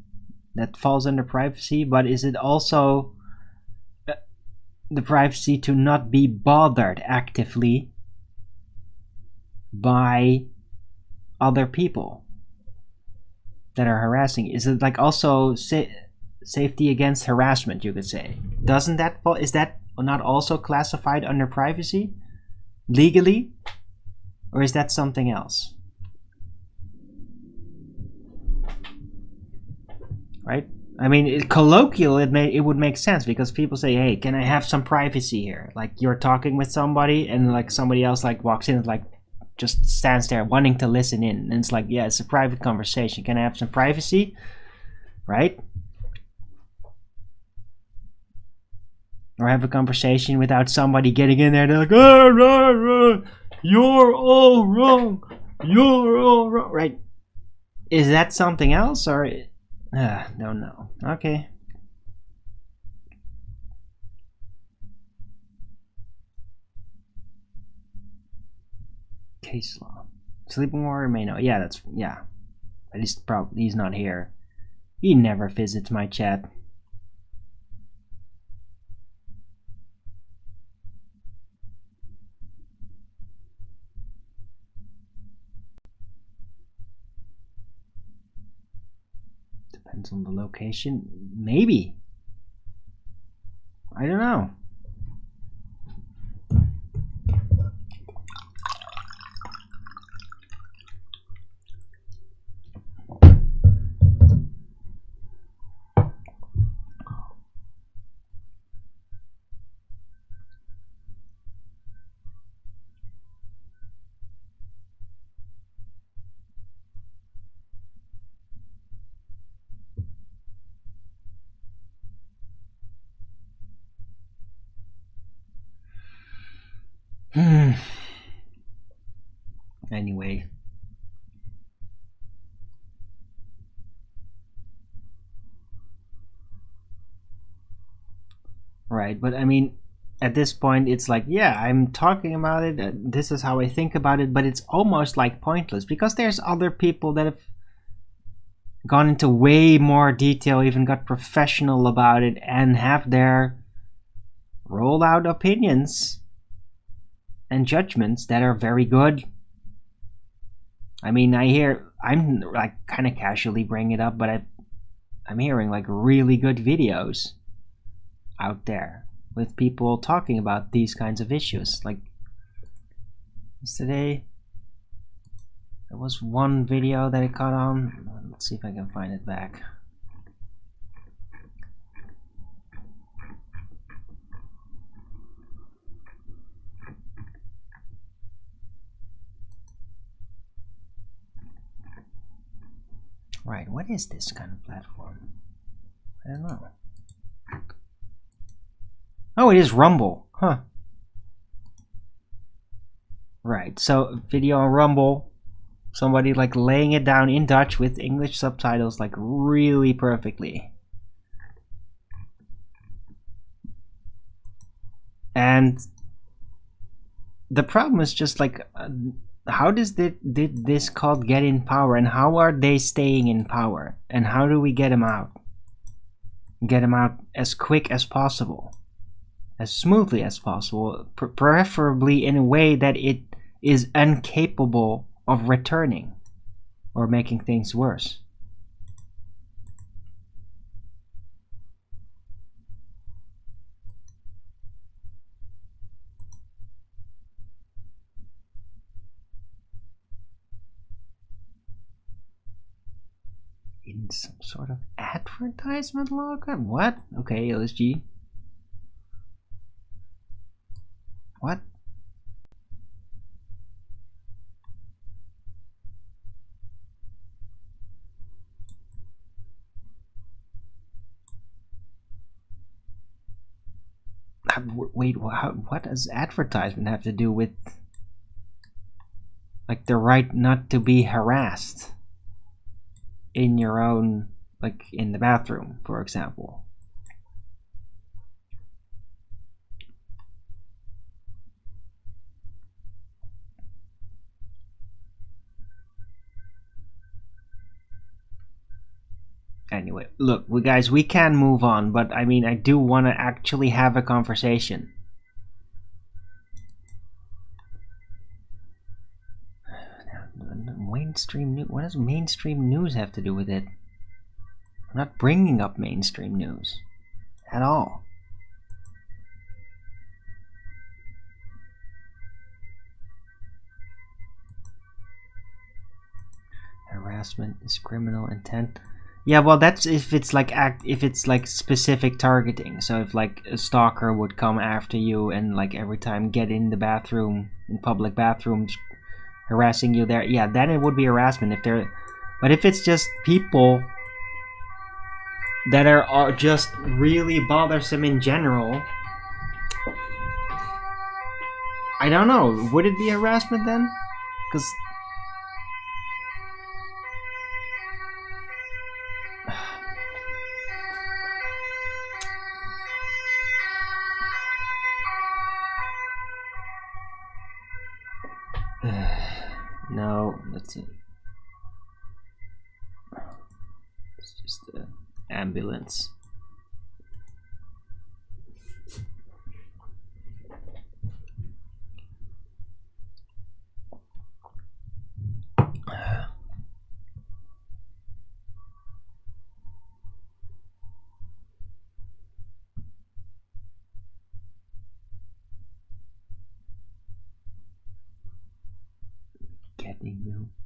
That falls under privacy, but is it also the privacy to not be bothered actively by other people that are harassing? Is it like also safety against harassment, you could say? Doesn't that fall, is that not also classified under privacy legally, or is that something else? Right? I mean, colloquial, it would make sense because people say, "Hey, can I have some privacy here?" Like you're talking with somebody, and like somebody else like walks in, and like just stands there wanting to listen in, and it's like, "Yeah, it's a private conversation. Can I have some privacy?" Right? Or have a conversation without somebody getting in there. They're like, "You're all wrong. You're all wrong." Right? Is that something else, or? Don't know. Okay. Case law. Sleeping Warrior may know. Yeah, that's, yeah. At least probably he's not here. He never visits my chat. Depends on the location. Maybe. I don't know. Anyway. Right, but I mean, at this point, it's like, yeah, I'm talking about it. This is how I think about it, but it's almost like pointless because there's other people that have gone into way more detail, even got professional about it, and have their rolled out opinions and judgments that are very good. I mean, I'm like kind of casually bringing it up, but I'm hearing like really good videos out there with people talking about these kinds of issues. Like yesterday, there was one video that I caught on. Let's see if I can find it back. Right, what is this kind of platform? I don't know. Oh, it is Rumble. Huh. Right, so video on Rumble. Somebody like laying it down in Dutch with English subtitles like really perfectly. And the problem is just like, how did this cult get in power, and how are they staying in power, and how do we get them out? Get them out as quick as possible, as smoothly as possible, preferably in a way that it is incapable of returning or making things worse. In some sort of advertisement logo? What? Okay, LSG. What? Wait, what does advertisement have to do with like the right not to be harassed in your own, like in the bathroom, for example? Anyway, look, guys, we can move on, but I mean, I do want to actually have a conversation. Mainstream news? What does mainstream news have to do with it? I'm not bringing up mainstream news at all. Harassment is criminal intent. Yeah, well, that's if it's like specific targeting. So if like a stalker would come after you and like every time get in the bathroom, in public bathrooms, harassing you there, yeah, then it would be harassment. But if it's just people that are just really bothersome in general, I don't know. Would it be harassment then? Because no, that's it. It's just an ambulance.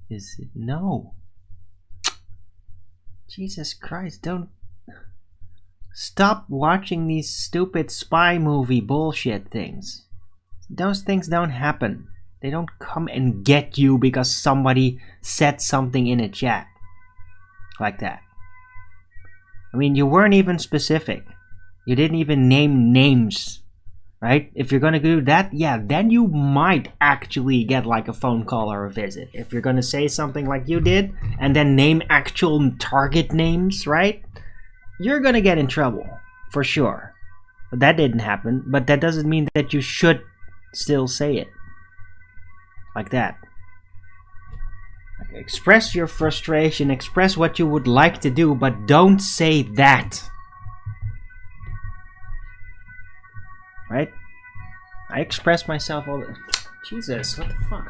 Is it? No. Jesus Christ, don't. Stop watching these stupid spy movie bullshit things. Those things don't happen. They don't come and get you because somebody said something in a chat. Like that. I mean, you weren't even specific. You didn't even name names. Right? If you're gonna do that, yeah, then you might actually get like a phone call or a visit. If you're gonna say something like you did, and then name actual target names, right? You're gonna get in trouble, for sure. But that didn't happen, but that doesn't mean that you should still say it. Like that. Like, express your frustration, express what you would like to do, but don't say that. Right? I express myself all the... Jesus, what the fuck?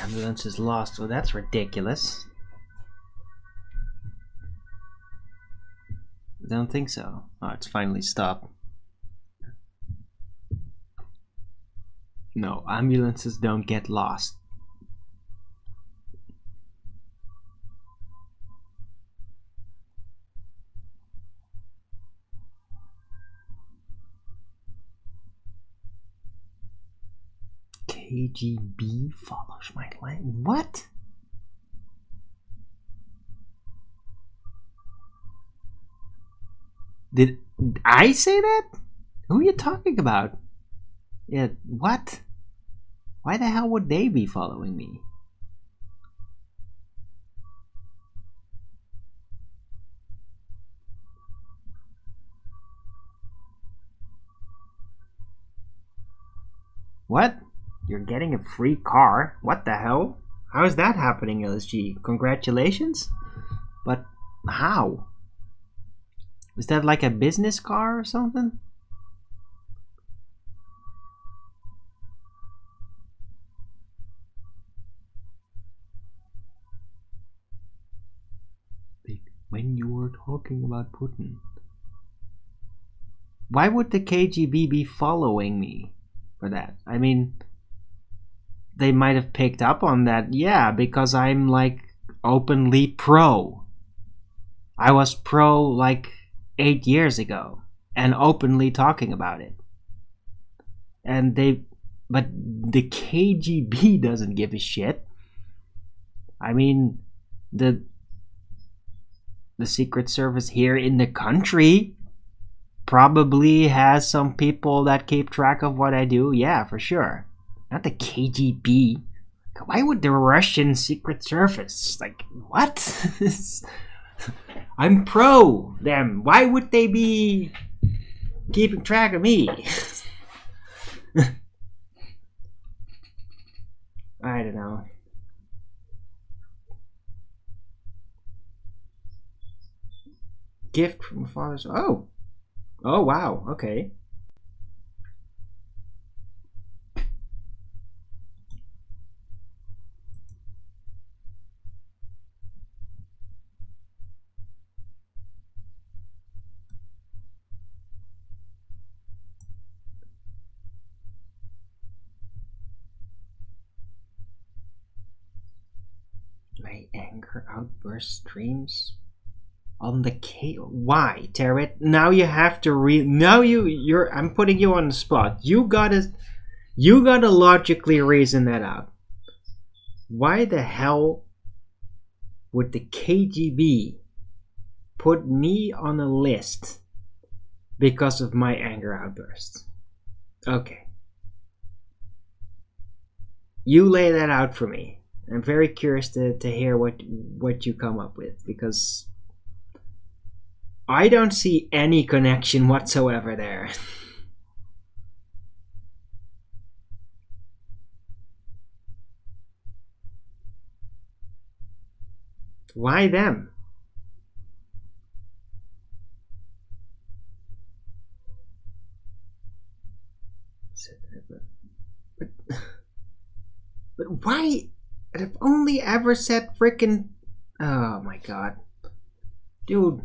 Ambulance is lost. Well, that's ridiculous. I don't think so. Oh, it's finally stopped. No, ambulances don't get lost. KGB follows my line. What? Did I say that? Who are you talking about? Yeah, what? Why the hell would they be following me? What? You're getting a free car? What the hell? How is that happening, LSG? Congratulations? But how? Is that like a business car or something? When you were talking about Putin. Why would the KGB be following me for that? I mean, they might have picked up on that, yeah, because I'm like openly pro. I was pro like 8 years ago and openly talking about it. And but the KGB doesn't give a shit. I mean, the Secret Service here in the country probably has some people that keep track of what I do. Yeah, for sure. Not the KGB. Why would the Russian Secret Service? Like, what? I'm pro them. Why would they be keeping track of me? I don't know. Gift from a father's... Oh, wow, okay. My anger outburst streams on the Why, Territ? Now you have to now you're I'm putting you on the spot. You gotta logically reason that out. Why the hell would the KGB put me on a list because of my anger outbursts? Okay. You lay that out for me. I'm very curious to hear what you come up with, because I don't see any connection whatsoever there. Why them? Why? I've only ever said frickin'... Oh my god. Dude.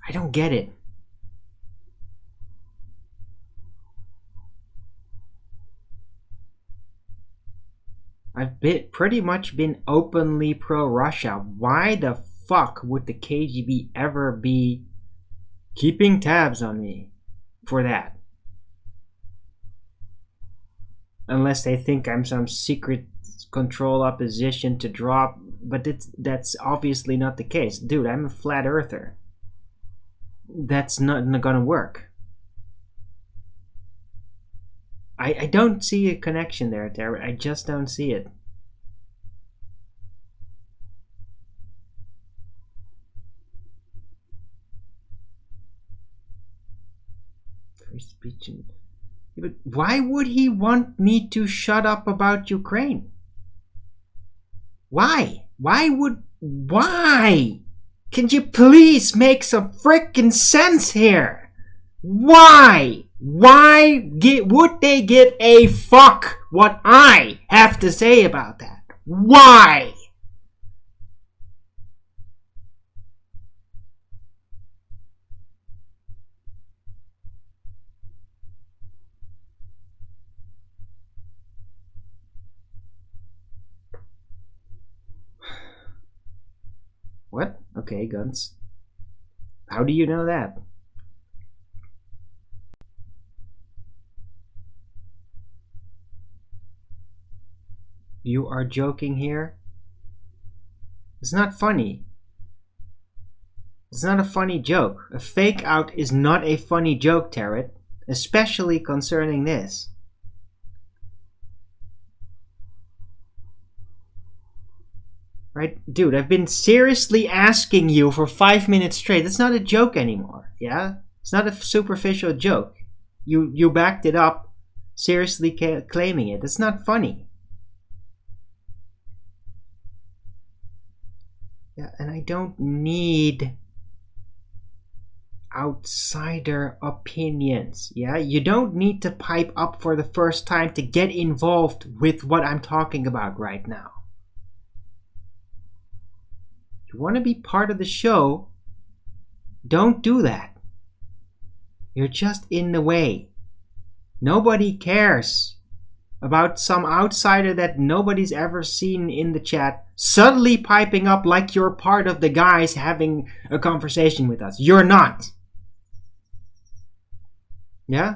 I don't get it. I've pretty much been openly pro-Russia. Why the fuck would the KGB ever be keeping tabs on me for that? Unless they think I'm some secret control opposition to drop, but that's obviously not the case. Dude, I'm a flat earther. That's not gonna work. I don't see a connection there, Tara. I just don't see it. Free speech and... But why would he want me to shut up about Ukraine? Why? Why? Can you please make some frickin' sense here? Why? Would they give a fuck what I have to say about that? Why? What? Okay, guns. How do you know that? You are joking here? It's not funny. It's not a funny joke. A fake out is not a funny joke, Tarot. Especially concerning this. Right? Dude, I've been seriously asking you for 5 minutes straight. It's not a joke anymore, yeah? It's not a superficial joke. You backed it up, seriously claiming it. It's not funny. Yeah, and I don't need outsider opinions, yeah? You don't need to pipe up for the first time to get involved with what I'm talking about right now. You want to be part of the show, don't do that. You're just in the way. Nobody cares about some outsider that nobody's ever seen in the chat suddenly piping up like you're part of the guys having a conversation with us. You're not. Yeah?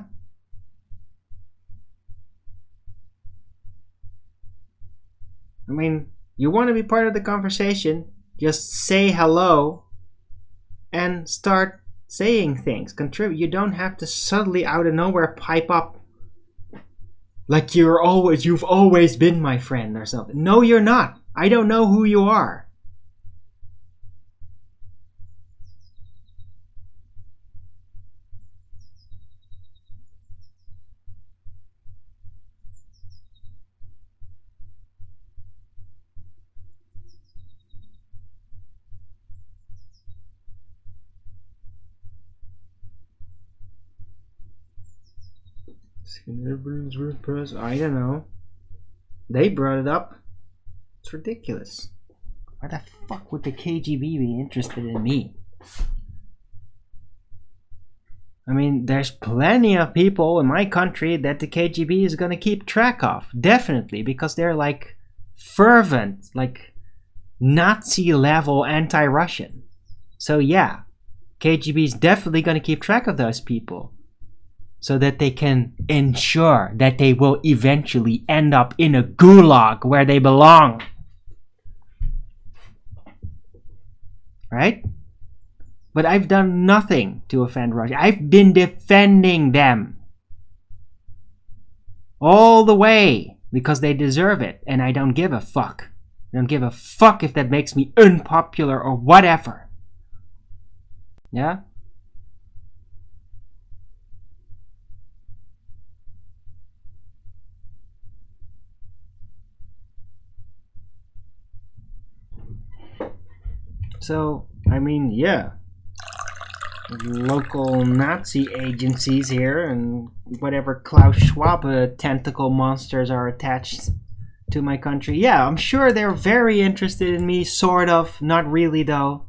I mean, you want to be part of the conversation, just say hello and start saying things. Contribute. You don't have to suddenly out of nowhere pipe up like you've always been my friend or something. No, you're not. I don't know who you are. I don't know. They brought it up. It's ridiculous. Why the fuck would the KGB be interested in me? I mean, there's plenty of people in my country that the KGB is gonna keep track of. Definitely, because they're like fervent, like Nazi level anti-Russian. So yeah, KGB is definitely gonna keep track of those people, so that they can ensure that they will eventually end up in a gulag where they belong. Right? But I've done nothing to offend Russia. I've been defending them all the way because they deserve it, and I don't give a fuck. I don't give a fuck if that makes me unpopular or whatever. Yeah? So, I mean, yeah. local Nazi agencies here and whatever Klaus Schwab tentacle monsters are attached to my country. Yeah, I'm sure they're very interested in me, sort of. Not really though,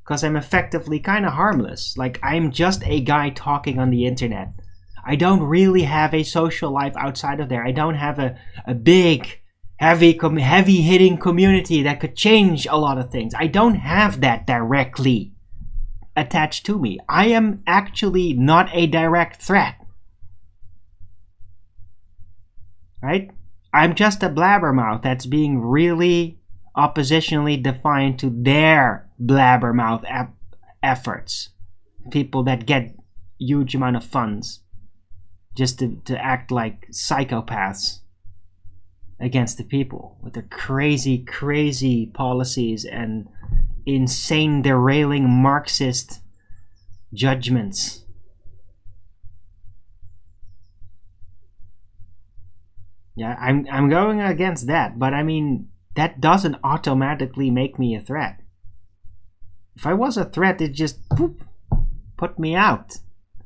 because I'm effectively kind of harmless. Like, I'm just a guy talking on the internet. I don't really have a social life outside of there. I don't have a big, heavy-hitting community that could change a lot of things. I don't have that directly attached to me. I am actually not a direct threat. Right? I'm just a blabbermouth that's being really oppositionally defiant to their blabbermouth efforts. People that get huge amount of funds just to act like psychopaths against the people with their crazy policies and insane derailing Marxist judgments. Yeah, I'm going against that, but I mean, that doesn't automatically make me a threat. If I was a threat, it just put me out.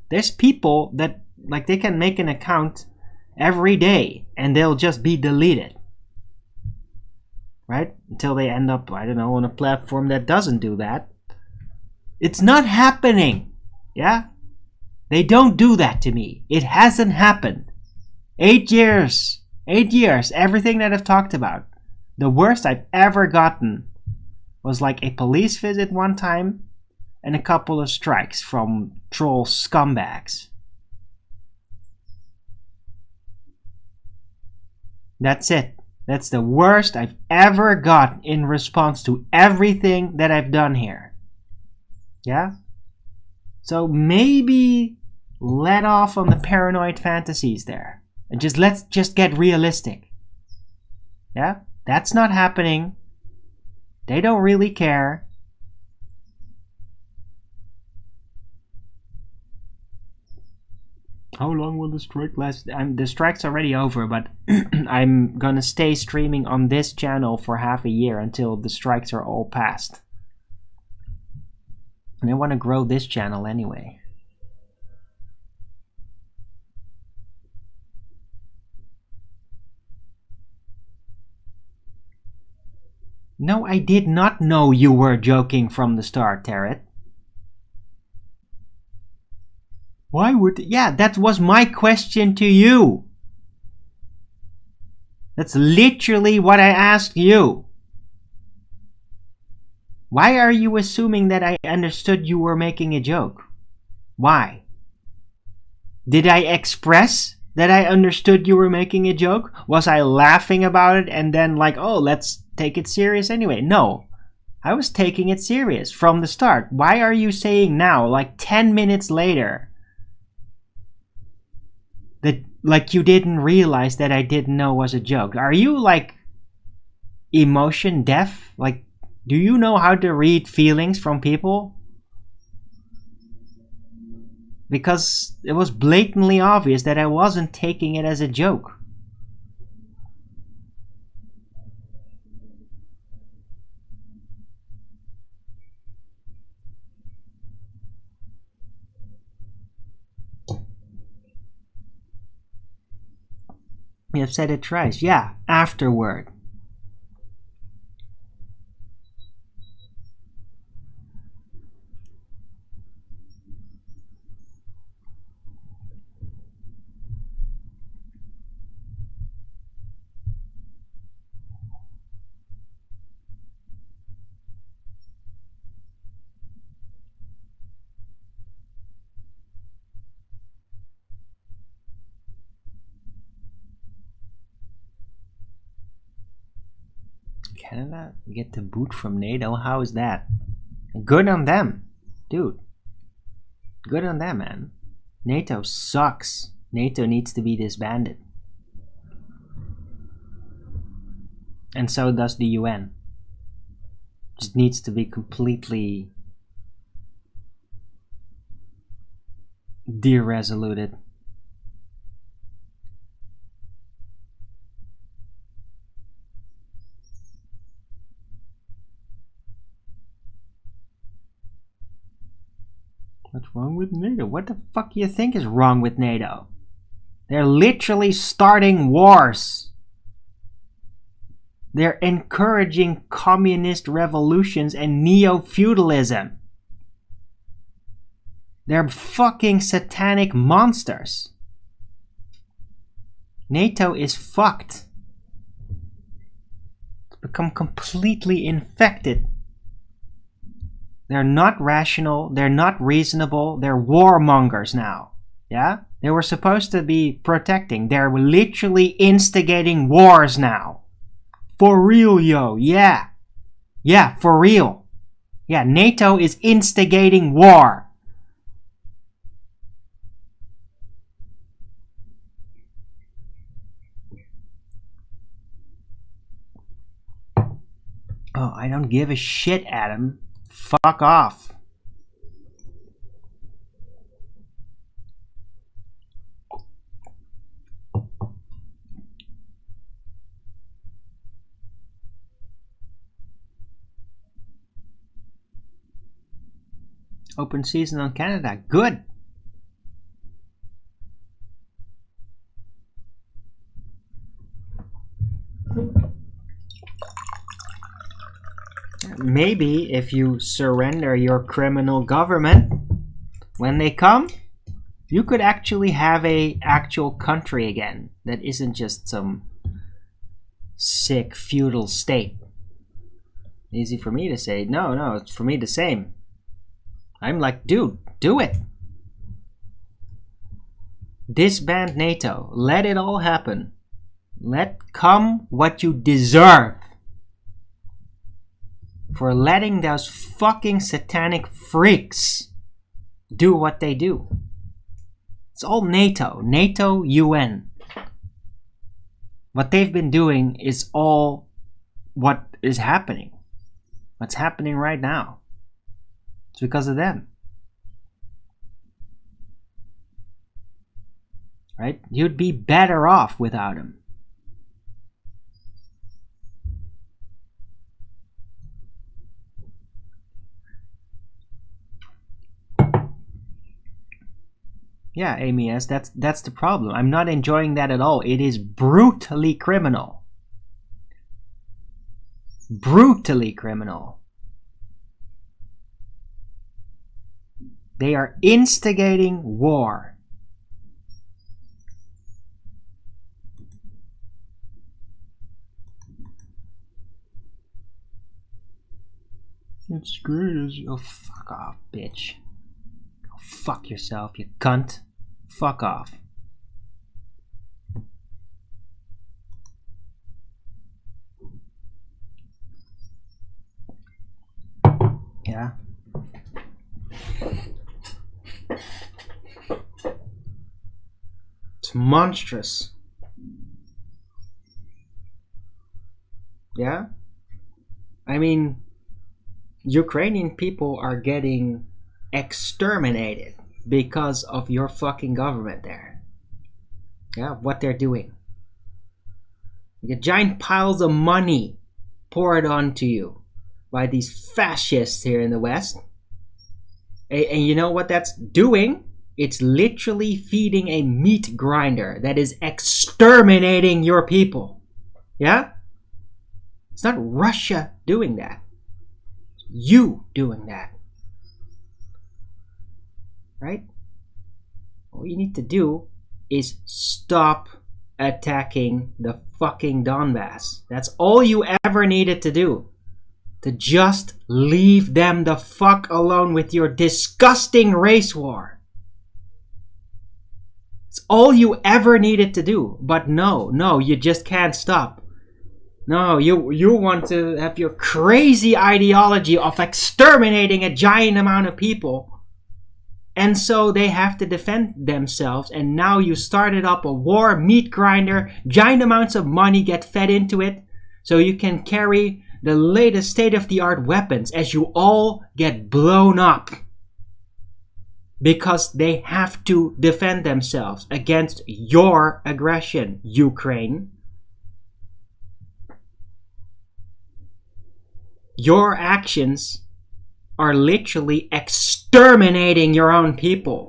There's people that, like, they can make an account every day and they'll just be deleted. Right? Until they end up, I don't know, on a platform that doesn't do that. It's not happening. Yeah? They don't do that to me. It hasn't happened. 8 years. 8 years. Everything that I've talked about. The worst I've ever gotten was like a police visit one time and a couple of strikes from troll scumbags. That's it. That's the worst I've ever got in response to everything that I've done here. Yeah? So maybe let off on the paranoid fantasies there. And let's just get realistic. Yeah? That's not happening. They don't really care. How long will the strike last? The strike's already over, but I'm gonna stay streaming on this channel for half a year until the strikes are all passed. And I want to grow this channel anyway. No, I did not know you were joking from the start, Tarot. Why would... Yeah, that was my question to you. That's literally what I asked you. Why are you assuming that I understood you were making a joke? Why? Did I express that I understood you were making a joke? Was I laughing about it and then like, oh, let's take it serious anyway? No. I was taking it serious from the start. Why are you saying now, like 10 minutes later, that like you didn't realize that I didn't know was a joke? Are you like emotion deaf? Like, do you know how to read feelings from people? Because it was blatantly obvious that I wasn't taking it as a joke. You've said it twice. Yeah, afterward. Canada get the boot from NATO? How is that? Good on them. Dude. Good on them, man. NATO sucks. NATO needs to be disbanded. And so does the UN. Just needs to be completely deresoluted. What's wrong with NATO? What the fuck do you think is wrong with NATO? They're literally starting wars. They're encouraging communist revolutions and neo-feudalism. They're fucking satanic monsters. NATO is fucked. It's become completely infected. They're not rational, they're not reasonable, they're warmongers now. Yeah? They were supposed to be protecting. They're literally instigating wars now. For real, yo. Yeah. Yeah, for real. Yeah, NATO is instigating war. Oh, I don't give a shit, Adam. Fuck off. Open season on Canada. Good. Maybe if you surrender your criminal government, when they come, you could actually have a actual country again that isn't just some sick feudal state. Easy for me to say. No, it's for me the same. I'm like, dude, do it. Disband NATO. Let it all happen. Let come what you deserve for letting those fucking satanic freaks do what they do. It's all NATO. NATO, UN. What they've been doing is all what is happening. What's happening right now. It's because of them. Right? You'd be better off without them. Yeah, Amy S. That's the problem. I'm not enjoying that at all. It is brutally criminal. Brutally criminal. They are instigating war. It's great. Oh, fuck off, bitch. Fuck yourself, you cunt. Fuck off. Yeah. It's monstrous. Yeah? I mean, Ukrainian people are getting exterminated because of your fucking government there. Yeah, what they're doing. You get giant piles of money poured onto you by these fascists here in the West. And you know what that's doing? It's literally feeding a meat grinder that is exterminating your people. Yeah? It's not Russia doing that. It's you doing that. Right? All you need to do is stop attacking the fucking Donbass. That's all you ever needed to do. To just leave them the fuck alone with your disgusting race war. It's all you ever needed to do. But no, you just can't stop. No, you want to have your crazy ideology of exterminating a giant amount of people. And so they have to defend themselves. And now you started up a war, meat grinder, giant amounts of money get fed into it. So you can carry the latest state-of-the-art weapons as you all get blown up. Because they have to defend themselves against your aggression, Ukraine. Your actions are literally exterminating your own people.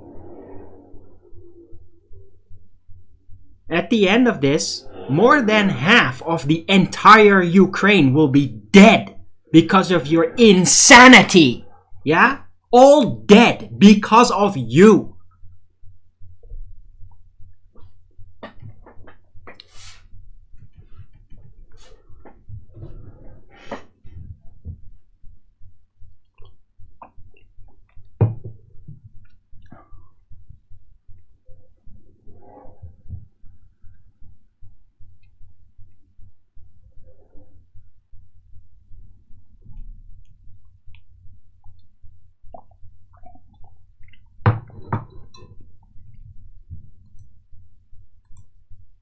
At the end of this, more than half of the entire Ukraine will be dead because of your insanity. Yeah? All dead because of you.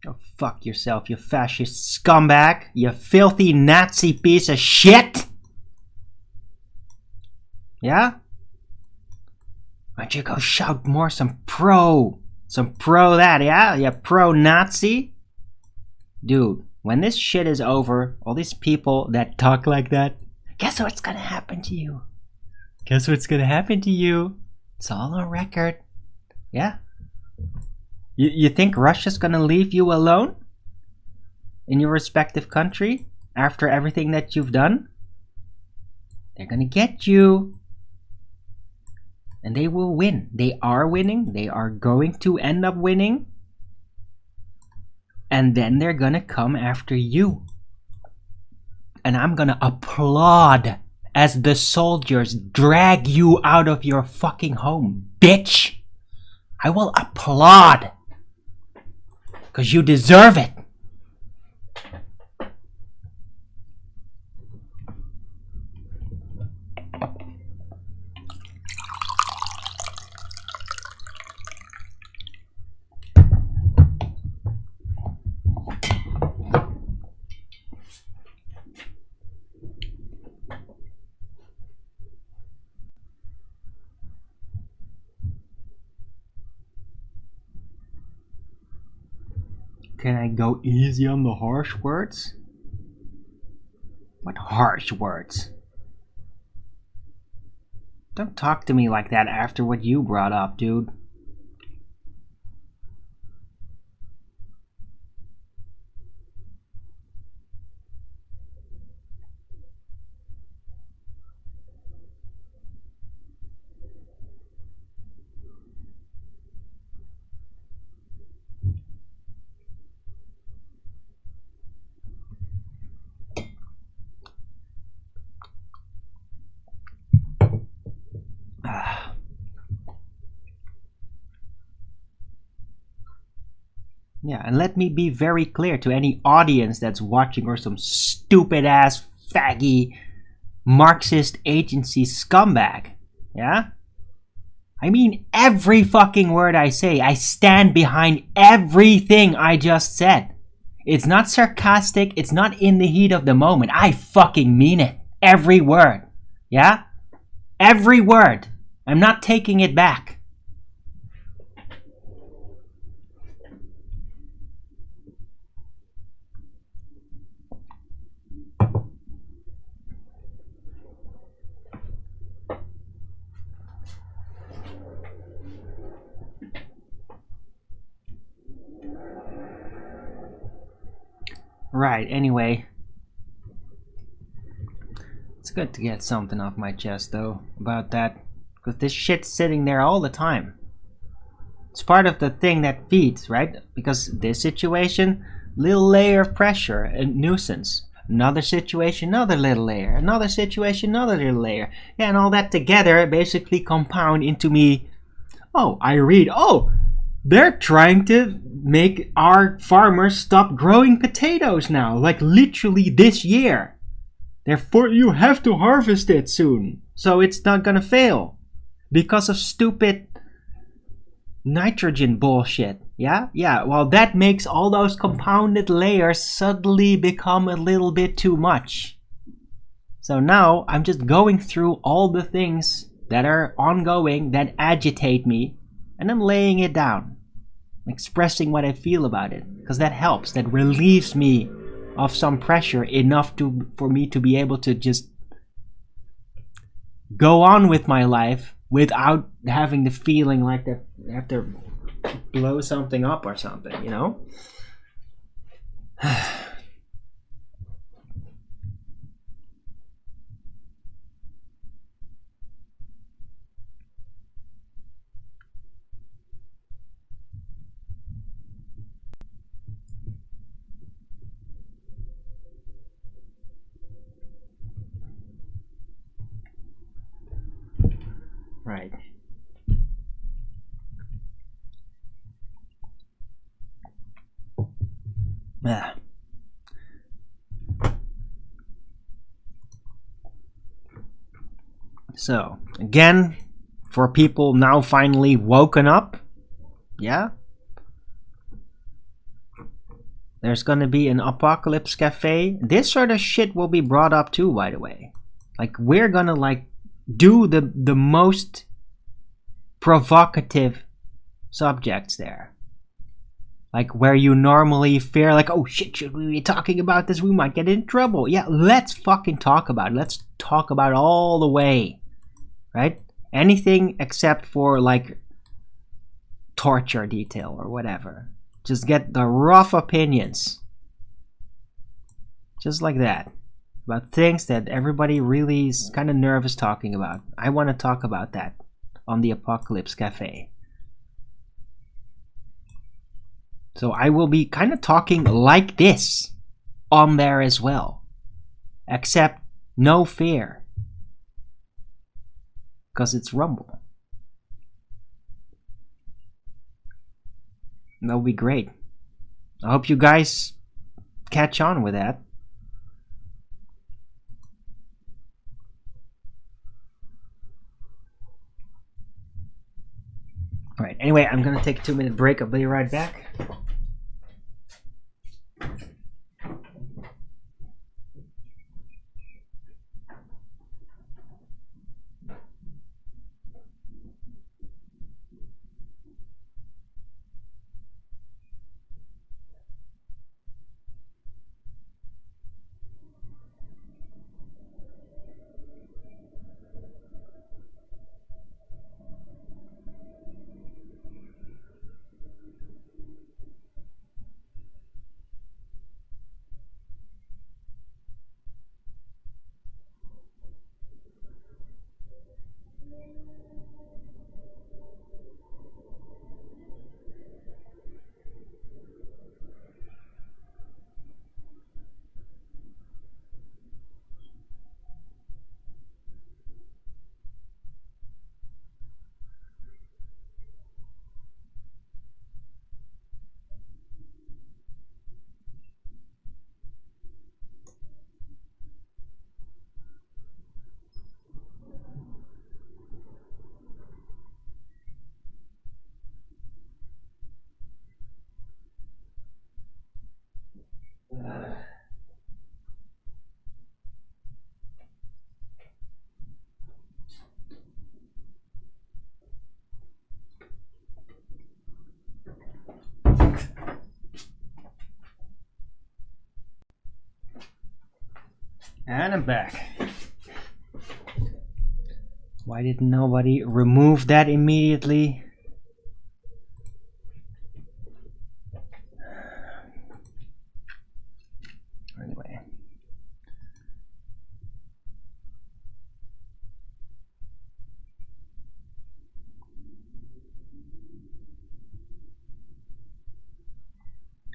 Go fuck yourself, you fascist scumbag. You filthy Nazi piece of shit. Yeah? Why don't you go shout more some pro that, yeah? You pro-Nazi? Dude, when this shit is over, all these people that talk like that, guess what's gonna happen to you? Guess what's gonna happen to you? It's all on record. Yeah? You think Russia's gonna leave you alone? In your respective country? After everything that you've done? They're gonna get you. And they will win. They are winning. They are going to end up winning. And then they're gonna come after you. And I'm gonna applaud as the soldiers drag you out of your fucking home, bitch. I will applaud. 'Cause you deserve it. Can I go easy on the harsh words? What harsh words? Don't talk to me like that after what you brought up, dude. Yeah, and let me be very clear to any audience that's watching or some stupid ass faggy Marxist agency scumbag. Yeah? I mean every fucking word I say. I stand behind everything I just said. It's not sarcastic. It's not in the heat of the moment. I fucking mean it. Every word. Yeah? Every word. I'm not taking it back. Right, anyway. It's good to get something off my chest, though, about that. Because this shit's sitting there all the time. It's part of the thing that feeds, right? Because this situation, little layer of pressure, a nuisance. Another situation, another little layer. Another situation, another little layer. Yeah, and all that together basically compound into me. Oh, I read, oh, they're trying to make our farmers stop growing potatoes now. Like literally this year. Therefore, you have to harvest it soon. So it's not gonna fail. Because of stupid nitrogen bullshit. Yeah? Yeah, well that makes all those compounded layers suddenly become a little bit too much. So now I'm just going through all the things that are ongoing that agitate me. And I'm laying it down. Expressing what I feel about it. Because that helps. That relieves me of some pressure enough for me to be able to just go on with my life without having the feeling like that I have to blow something up or something, you know? Right. Yeah. So, again, for people now finally woken up, yeah? There's gonna be an apocalypse cafe. This sort of shit will be brought up too, by the way. Like, we're gonna, like, do the most provocative subjects there. Like, where you normally fear, like, oh shit, should we be talking about this? We might get in trouble. Yeah, let's fucking talk about it. Let's talk about it all the way. Right? Anything except for, like, torture detail or whatever. Just get the rough opinions. Just like that. About things that everybody really is kind of nervous talking about. I want to talk about that on the Apocalypse Cafe. So I will be kind of talking like this on there as well. Except no fear. Because it's Rumble. That'll be great. I hope you guys catch on with that. Alright, anyway, I'm gonna take a 2-minute break. I'll be right back. And I'm back. Why did nobody remove that immediately? Anyway.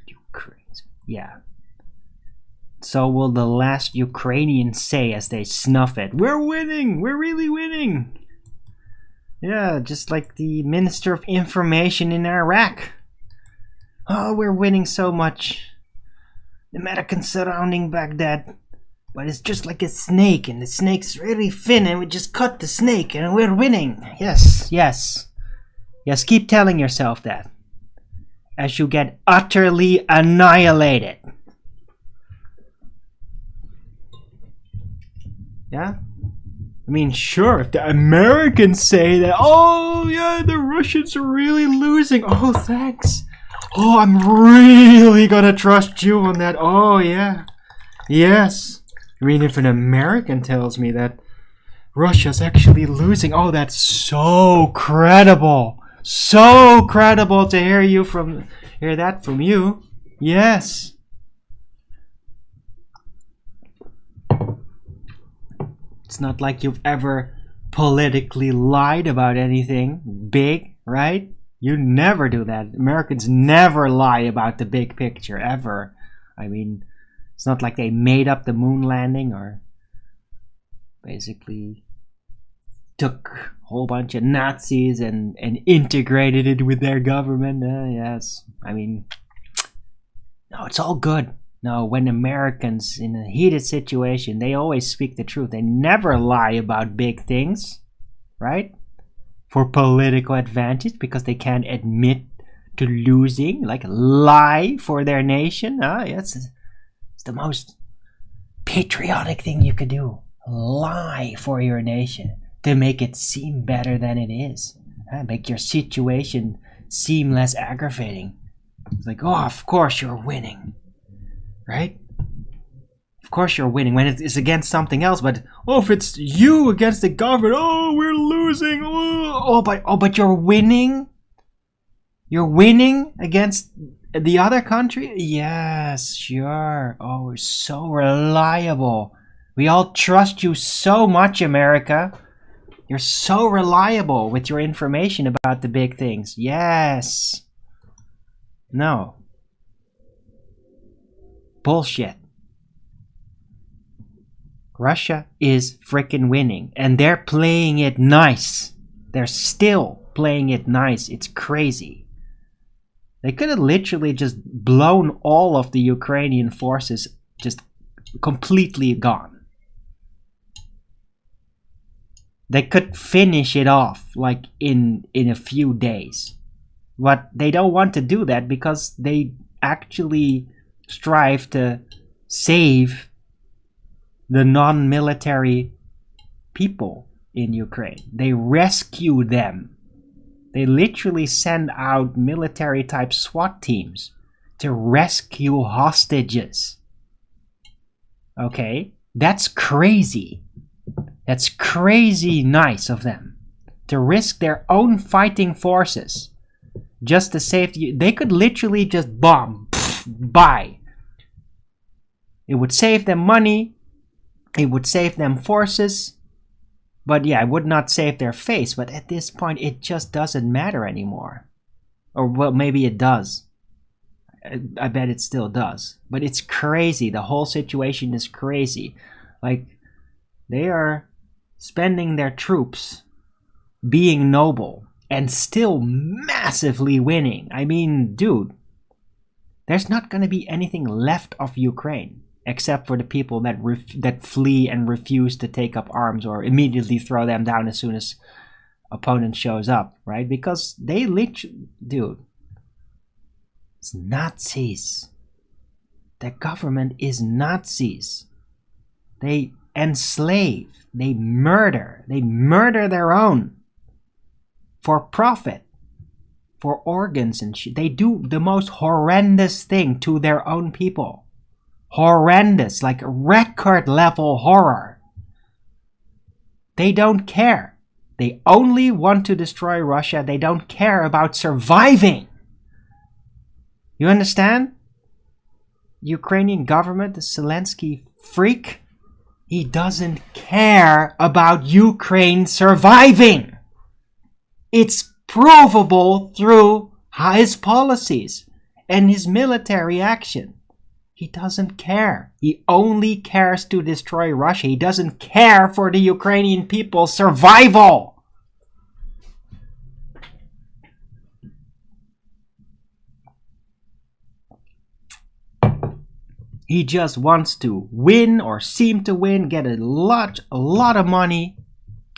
Ukraine. Yeah. So will the last Ukrainians say as they snuff it, "We're winning! We're really winning!" Yeah, just like the Minister of Information in Iraq. Oh, we're winning so much. The American surrounding Baghdad. But it's just like a snake, and the snake's really thin, and we just cut the snake, and we're winning. Yes, yes. Yes, keep telling yourself that. As you get utterly annihilated. Yeah? I mean, sure, if the Americans say that, oh, yeah, the Russians are really losing. Oh, thanks. Oh, I'm really gonna trust you on that. Oh, yeah. Yes. I mean, if an American tells me that Russia's actually losing. Oh, that's so credible. So credible to hear that from you. Yes. It's not like you've ever politically lied about anything big, right? You never do that. Americans never lie about the big picture, ever. I mean, it's not like they made up the moon landing or basically took a whole bunch of Nazis and integrated it with their government. Yes. I mean, no, it's all good. No, when Americans in a heated situation, they always speak the truth. They never lie about big things, right? For political advantage, because they can't admit to losing, like lie for their nation. Yes, it's the most patriotic thing you could do. Lie for your nation to make it seem better than it is. Make your situation seem less aggravating. It's like, oh, of course you're winning, right? Of course you're winning when it's against something else, but oh, if it's you against the government, oh, we're losing. But you're winning. You're winning against the other country. Yes, sure. Oh, we're so reliable. We all trust you so much, America. You're so reliable with your information about the big things. Yes. No. Bullshit. Russia is freaking winning, and they're playing it nice. They're still playing it nice. It's crazy. They could have literally just blown all of the Ukrainian forces just completely gone. They could finish it off like in a few days. But they don't want to do that because they actually strive to save the non-military people in Ukraine. They rescue them. They literally send out military type SWAT teams to rescue hostages. Okay? That's crazy. That's crazy nice of them to risk their own fighting forces just to save you. They could literally just bomb, buy. It would save them money. It would save them forces. But yeah, it would not save their face. But at this point, it just doesn't matter anymore. Or well, maybe it does. I bet it still does. But it's crazy. The whole situation is crazy. Like, they are spending their troops being noble and still massively winning. I mean, dude, there's not going to be anything left of Ukraine except for the people that flee and refuse to take up arms or immediately throw them down as soon as opponent shows up, right? Because they literally, dude, it's Nazis. The government is Nazis. They enslave, they murder their own for profit, for organs and shit. They do the most horrendous thing to their own people. Horrendous, like record level horror. They don't care. They only want to destroy Russia. They don't care about surviving. You understand? Ukrainian government, the Zelensky freak, he doesn't care about Ukraine surviving. It's provable through his policies and his military action. He doesn't care. He only cares to destroy Russia. He doesn't care for the Ukrainian people's survival. He just wants to win or seem to win, get a lot of money,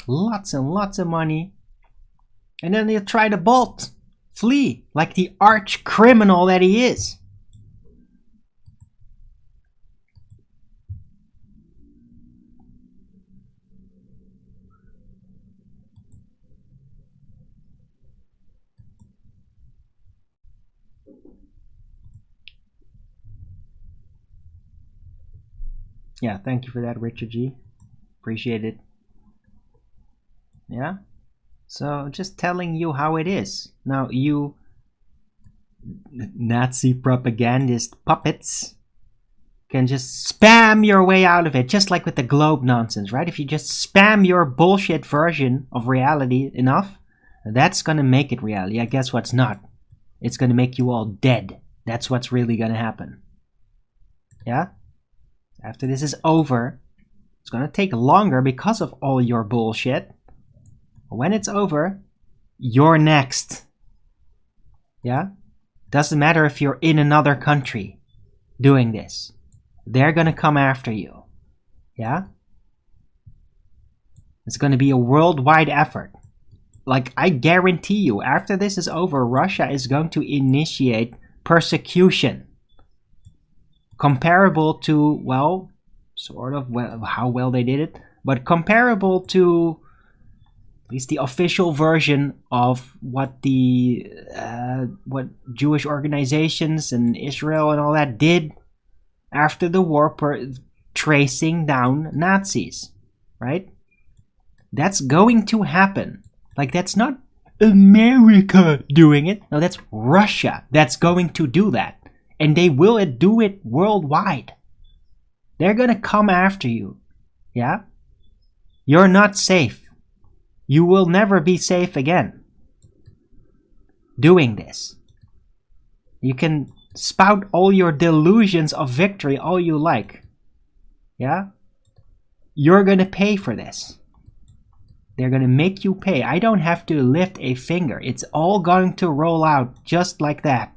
lots and lots of money, and then he'll try to bolt, flee, like the arch criminal that he is. Yeah, thank you for that, Richard G. Appreciate it. Yeah? So just telling you how it is. Now you Nazi propagandist puppets can just spam your way out of it, just like with the globe nonsense, right? If you just spam your bullshit version of reality enough, that's gonna make it reality. I guess what's not. It's gonna make you all dead. That's what's really gonna happen. Yeah? After this is over, it's gonna take longer because of all your bullshit. When it's over, you're next. Yeah? Doesn't matter if you're in another country doing this. They're gonna come after you. Yeah? It's gonna be a worldwide effort. Like, I guarantee you, after this is over, Russia is going to initiate persecution. Comparable to, well, sort of how well they did it, but comparable to at least the official version of what the what Jewish organizations and Israel and all that did after the war, tracing down Nazis, right? That's going to happen. Like, that's not America doing it. No, that's Russia that's going to do that. And they will do it worldwide. They're going to come after you. Yeah? You're not safe. You will never be safe again doing this. You can spout all your delusions of victory all you like. Yeah? You're going to pay for this. They're going to make you pay. I don't have to lift a finger. It's all going to roll out just like that.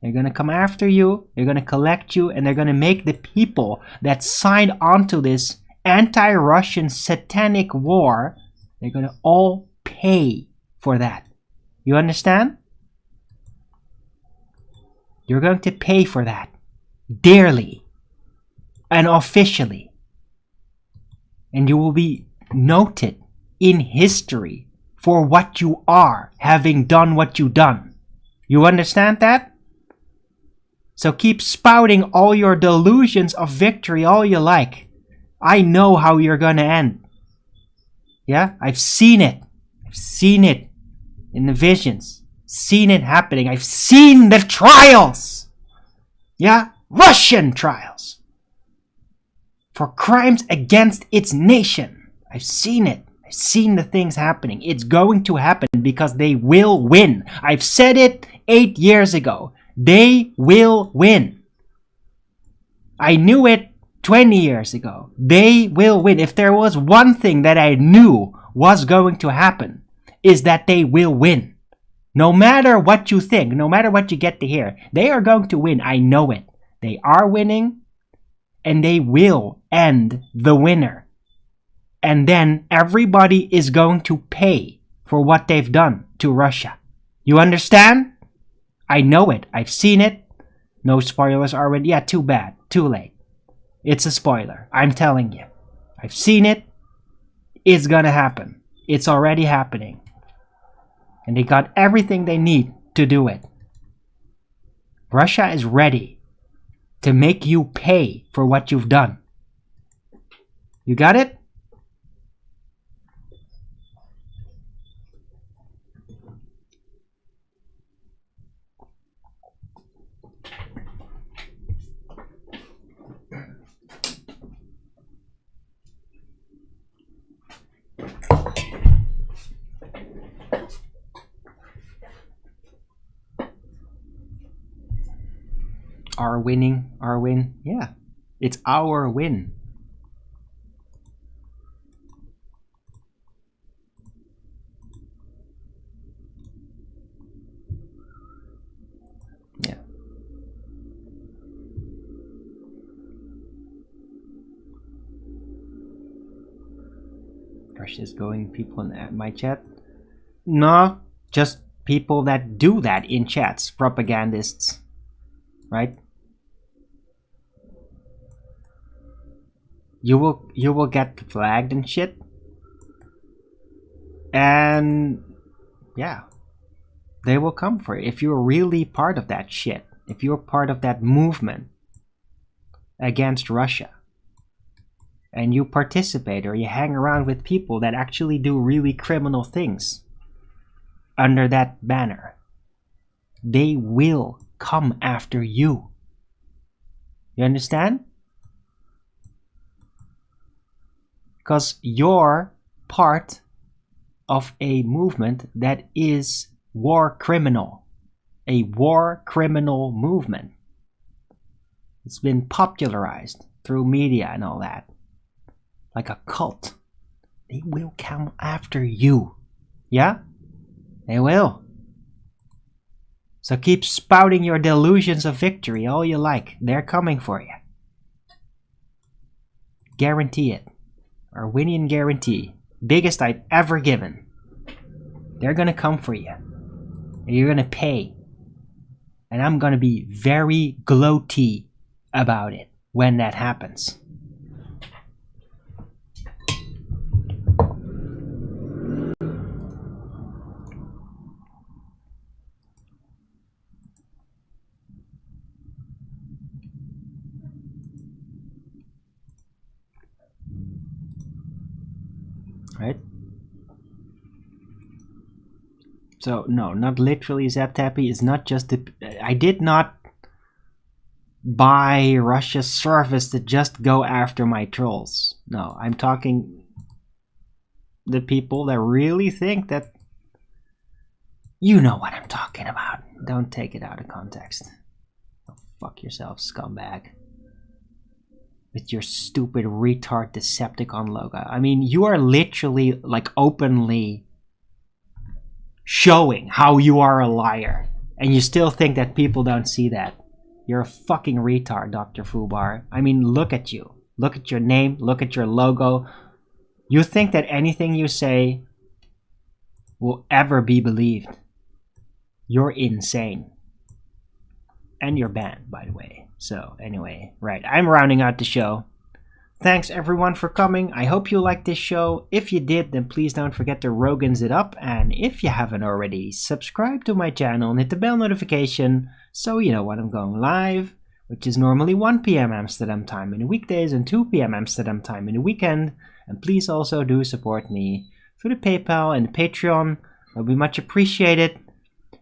They're going to come after you, they're going to collect you, and they're going to make the people that signed onto this anti-Russian satanic war, they're going to all pay for that. You understand? You're going to pay for that. Dearly. And officially. And you will be noted in history for what you are, having done what you done. You understand that? So keep spouting all your delusions of victory all you like. I know how you're gonna end. Yeah? I've seen it. I've seen it in the visions. Seen it happening. I've seen the trials. Yeah? Russian trials. For crimes against its nation. I've seen it. I've seen the things happening. It's going to happen because they will win. I've said it 8 years ago. They will win. I knew it 20 years ago. They will win. If there was one thing that I knew was going to happen, is that they will win. No matter what you think, no matter what you get to hear, they are going to win. I know it. They are winning, and they will end the winner. And then everybody is going to pay for what they've done to Russia. You understand? I know it. I've seen it. No spoilers already. Yeah, too bad. Too late. It's a spoiler. I'm telling you. I've seen it. It's gonna happen. It's already happening. And they got everything they need to do it. Russia is ready to make you pay for what you've done. You got it? Our winning, our win. Yeah, it's our win. Yeah. Russia's going people in my chat. No, just people that do that in chats, propagandists, right? You will get flagged and shit. And yeah, they will come for it if you're really part of that shit. If you're part of that movement against Russia. and you participate or you hang around with people that actually do really criminal things under that banner, they will come after you. You understand? Because you're part of a movement that is war criminal. A war criminal movement. It's been popularized through media and all that. Like a cult. They will come after you. Yeah? They will. So keep spouting your delusions of victory all you like. They're coming for you. Guarantee it. Arwinian guarantee. Biggest I've ever given. They're gonna come for you. And you're gonna pay. And I'm gonna be very gloaty about it when that happens. Right? So no, not literally Zap Tappy. It's not just the... I did not buy Russia's service to just go after my trolls. No, I'm talking the people that really think that... You know what I'm talking about. Don't take it out of context. Go fuck yourself, scumbag. With your stupid retard Decepticon logo. I mean, you are literally, like, openly showing how you are a liar. And you still think that people don't see that. You're a fucking retard, Dr. Fubar. I mean, look at you. Look at your name. Look at your logo. You think that anything you say will ever be believed. You're insane. And you're banned, by the way. So, anyway, right. I'm rounding out the show. Thanks, everyone, for coming. I hope you liked this show. If you did, then please don't forget to Rogans it up. And if you haven't already, subscribe to my channel and hit the bell notification so you know when I'm going live, which is normally 1 p.m. Amsterdam time in the weekdays and 2 p.m. Amsterdam time in the weekend. And please also do support me through the PayPal and the Patreon. That'll be much appreciated.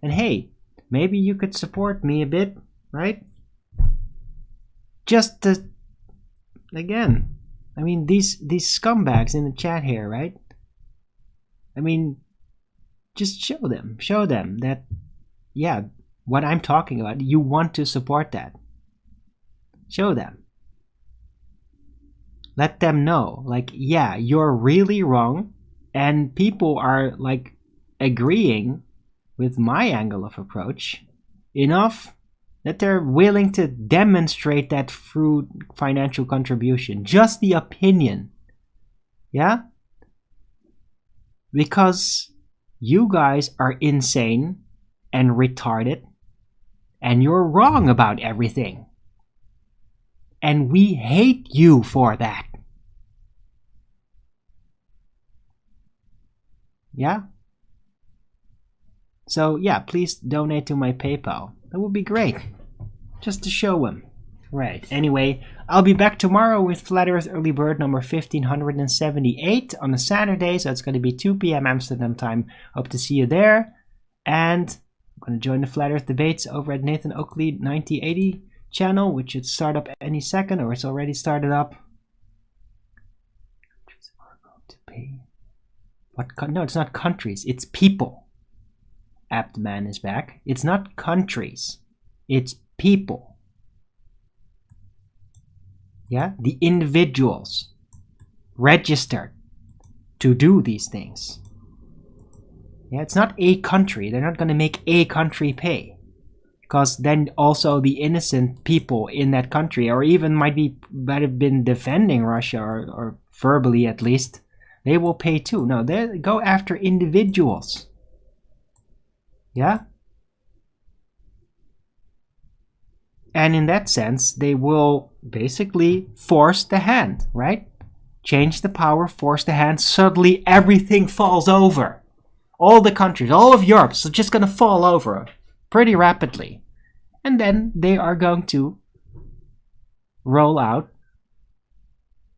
And hey, maybe you could support me a bit, right? Just to, again, I mean, these scumbags in the chat here, right? I mean, just show them that, yeah, what I'm talking about, you want to support that. Show them. Let them know, like, yeah, you're really wrong, and people are, like, agreeing with my angle of approach enough that they're willing to demonstrate that through financial contribution. Just the opinion. Yeah? Because you guys are insane and retarded, and you're wrong about everything. And we hate you for that. Yeah? So, yeah, please donate to my PayPal. That would be great. Just to show him. Right. Anyway, I'll be back tomorrow with Flat Earth Early Bird number 1578 on a Saturday. So it's going to be 2 p.m. Amsterdam time. Hope to see you there. And I'm going to join the Flat Earth debates over at Nathan Oakley 9080 channel, which should start up any second, or it's already started up. Countries are going to pay. What? No, it's not countries. It's people. Apt Man is back. It's not countries. It's people. Yeah? The individuals registered to do these things. Yeah, it's not a country. They're not going to make a country pay. Because then also the innocent people in that country, or even might have been defending Russia, or verbally at least, they will pay too. No, they go after individuals. Yeah? And in that sense, they will basically force the hand, right? Change the power, force the hand. Suddenly everything falls over. All the countries, all of Europe is just going to fall over pretty rapidly. And then they are going to roll out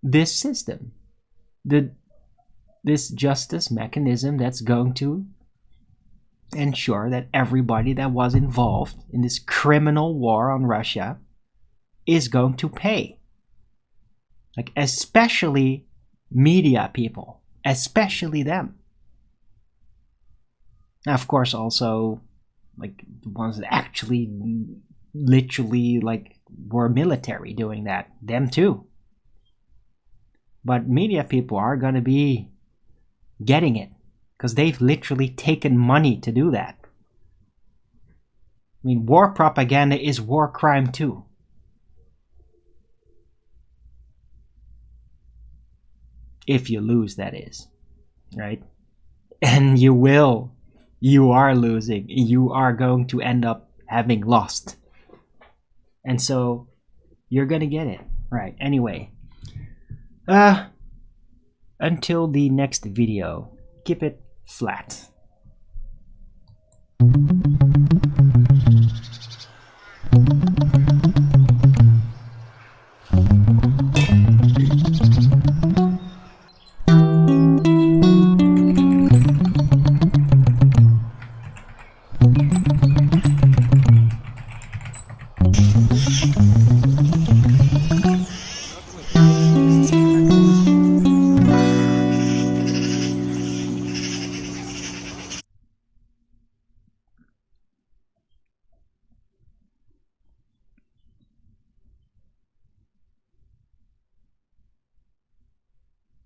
this system, this justice mechanism that's going to ensure that everybody that was involved in this criminal war on Russia is going to pay. Like, especially media people, especially them. Now, of course, also like the ones that actually literally like were military doing that, them too. But media people are gonna be getting it because they've literally taken money to do that. I mean, war propaganda is war crime too. If you lose, that is, right? And you will. You are losing. You are going to end up having lost. And so you're gonna get it. Right, anyway. Until the next video, keep it flat.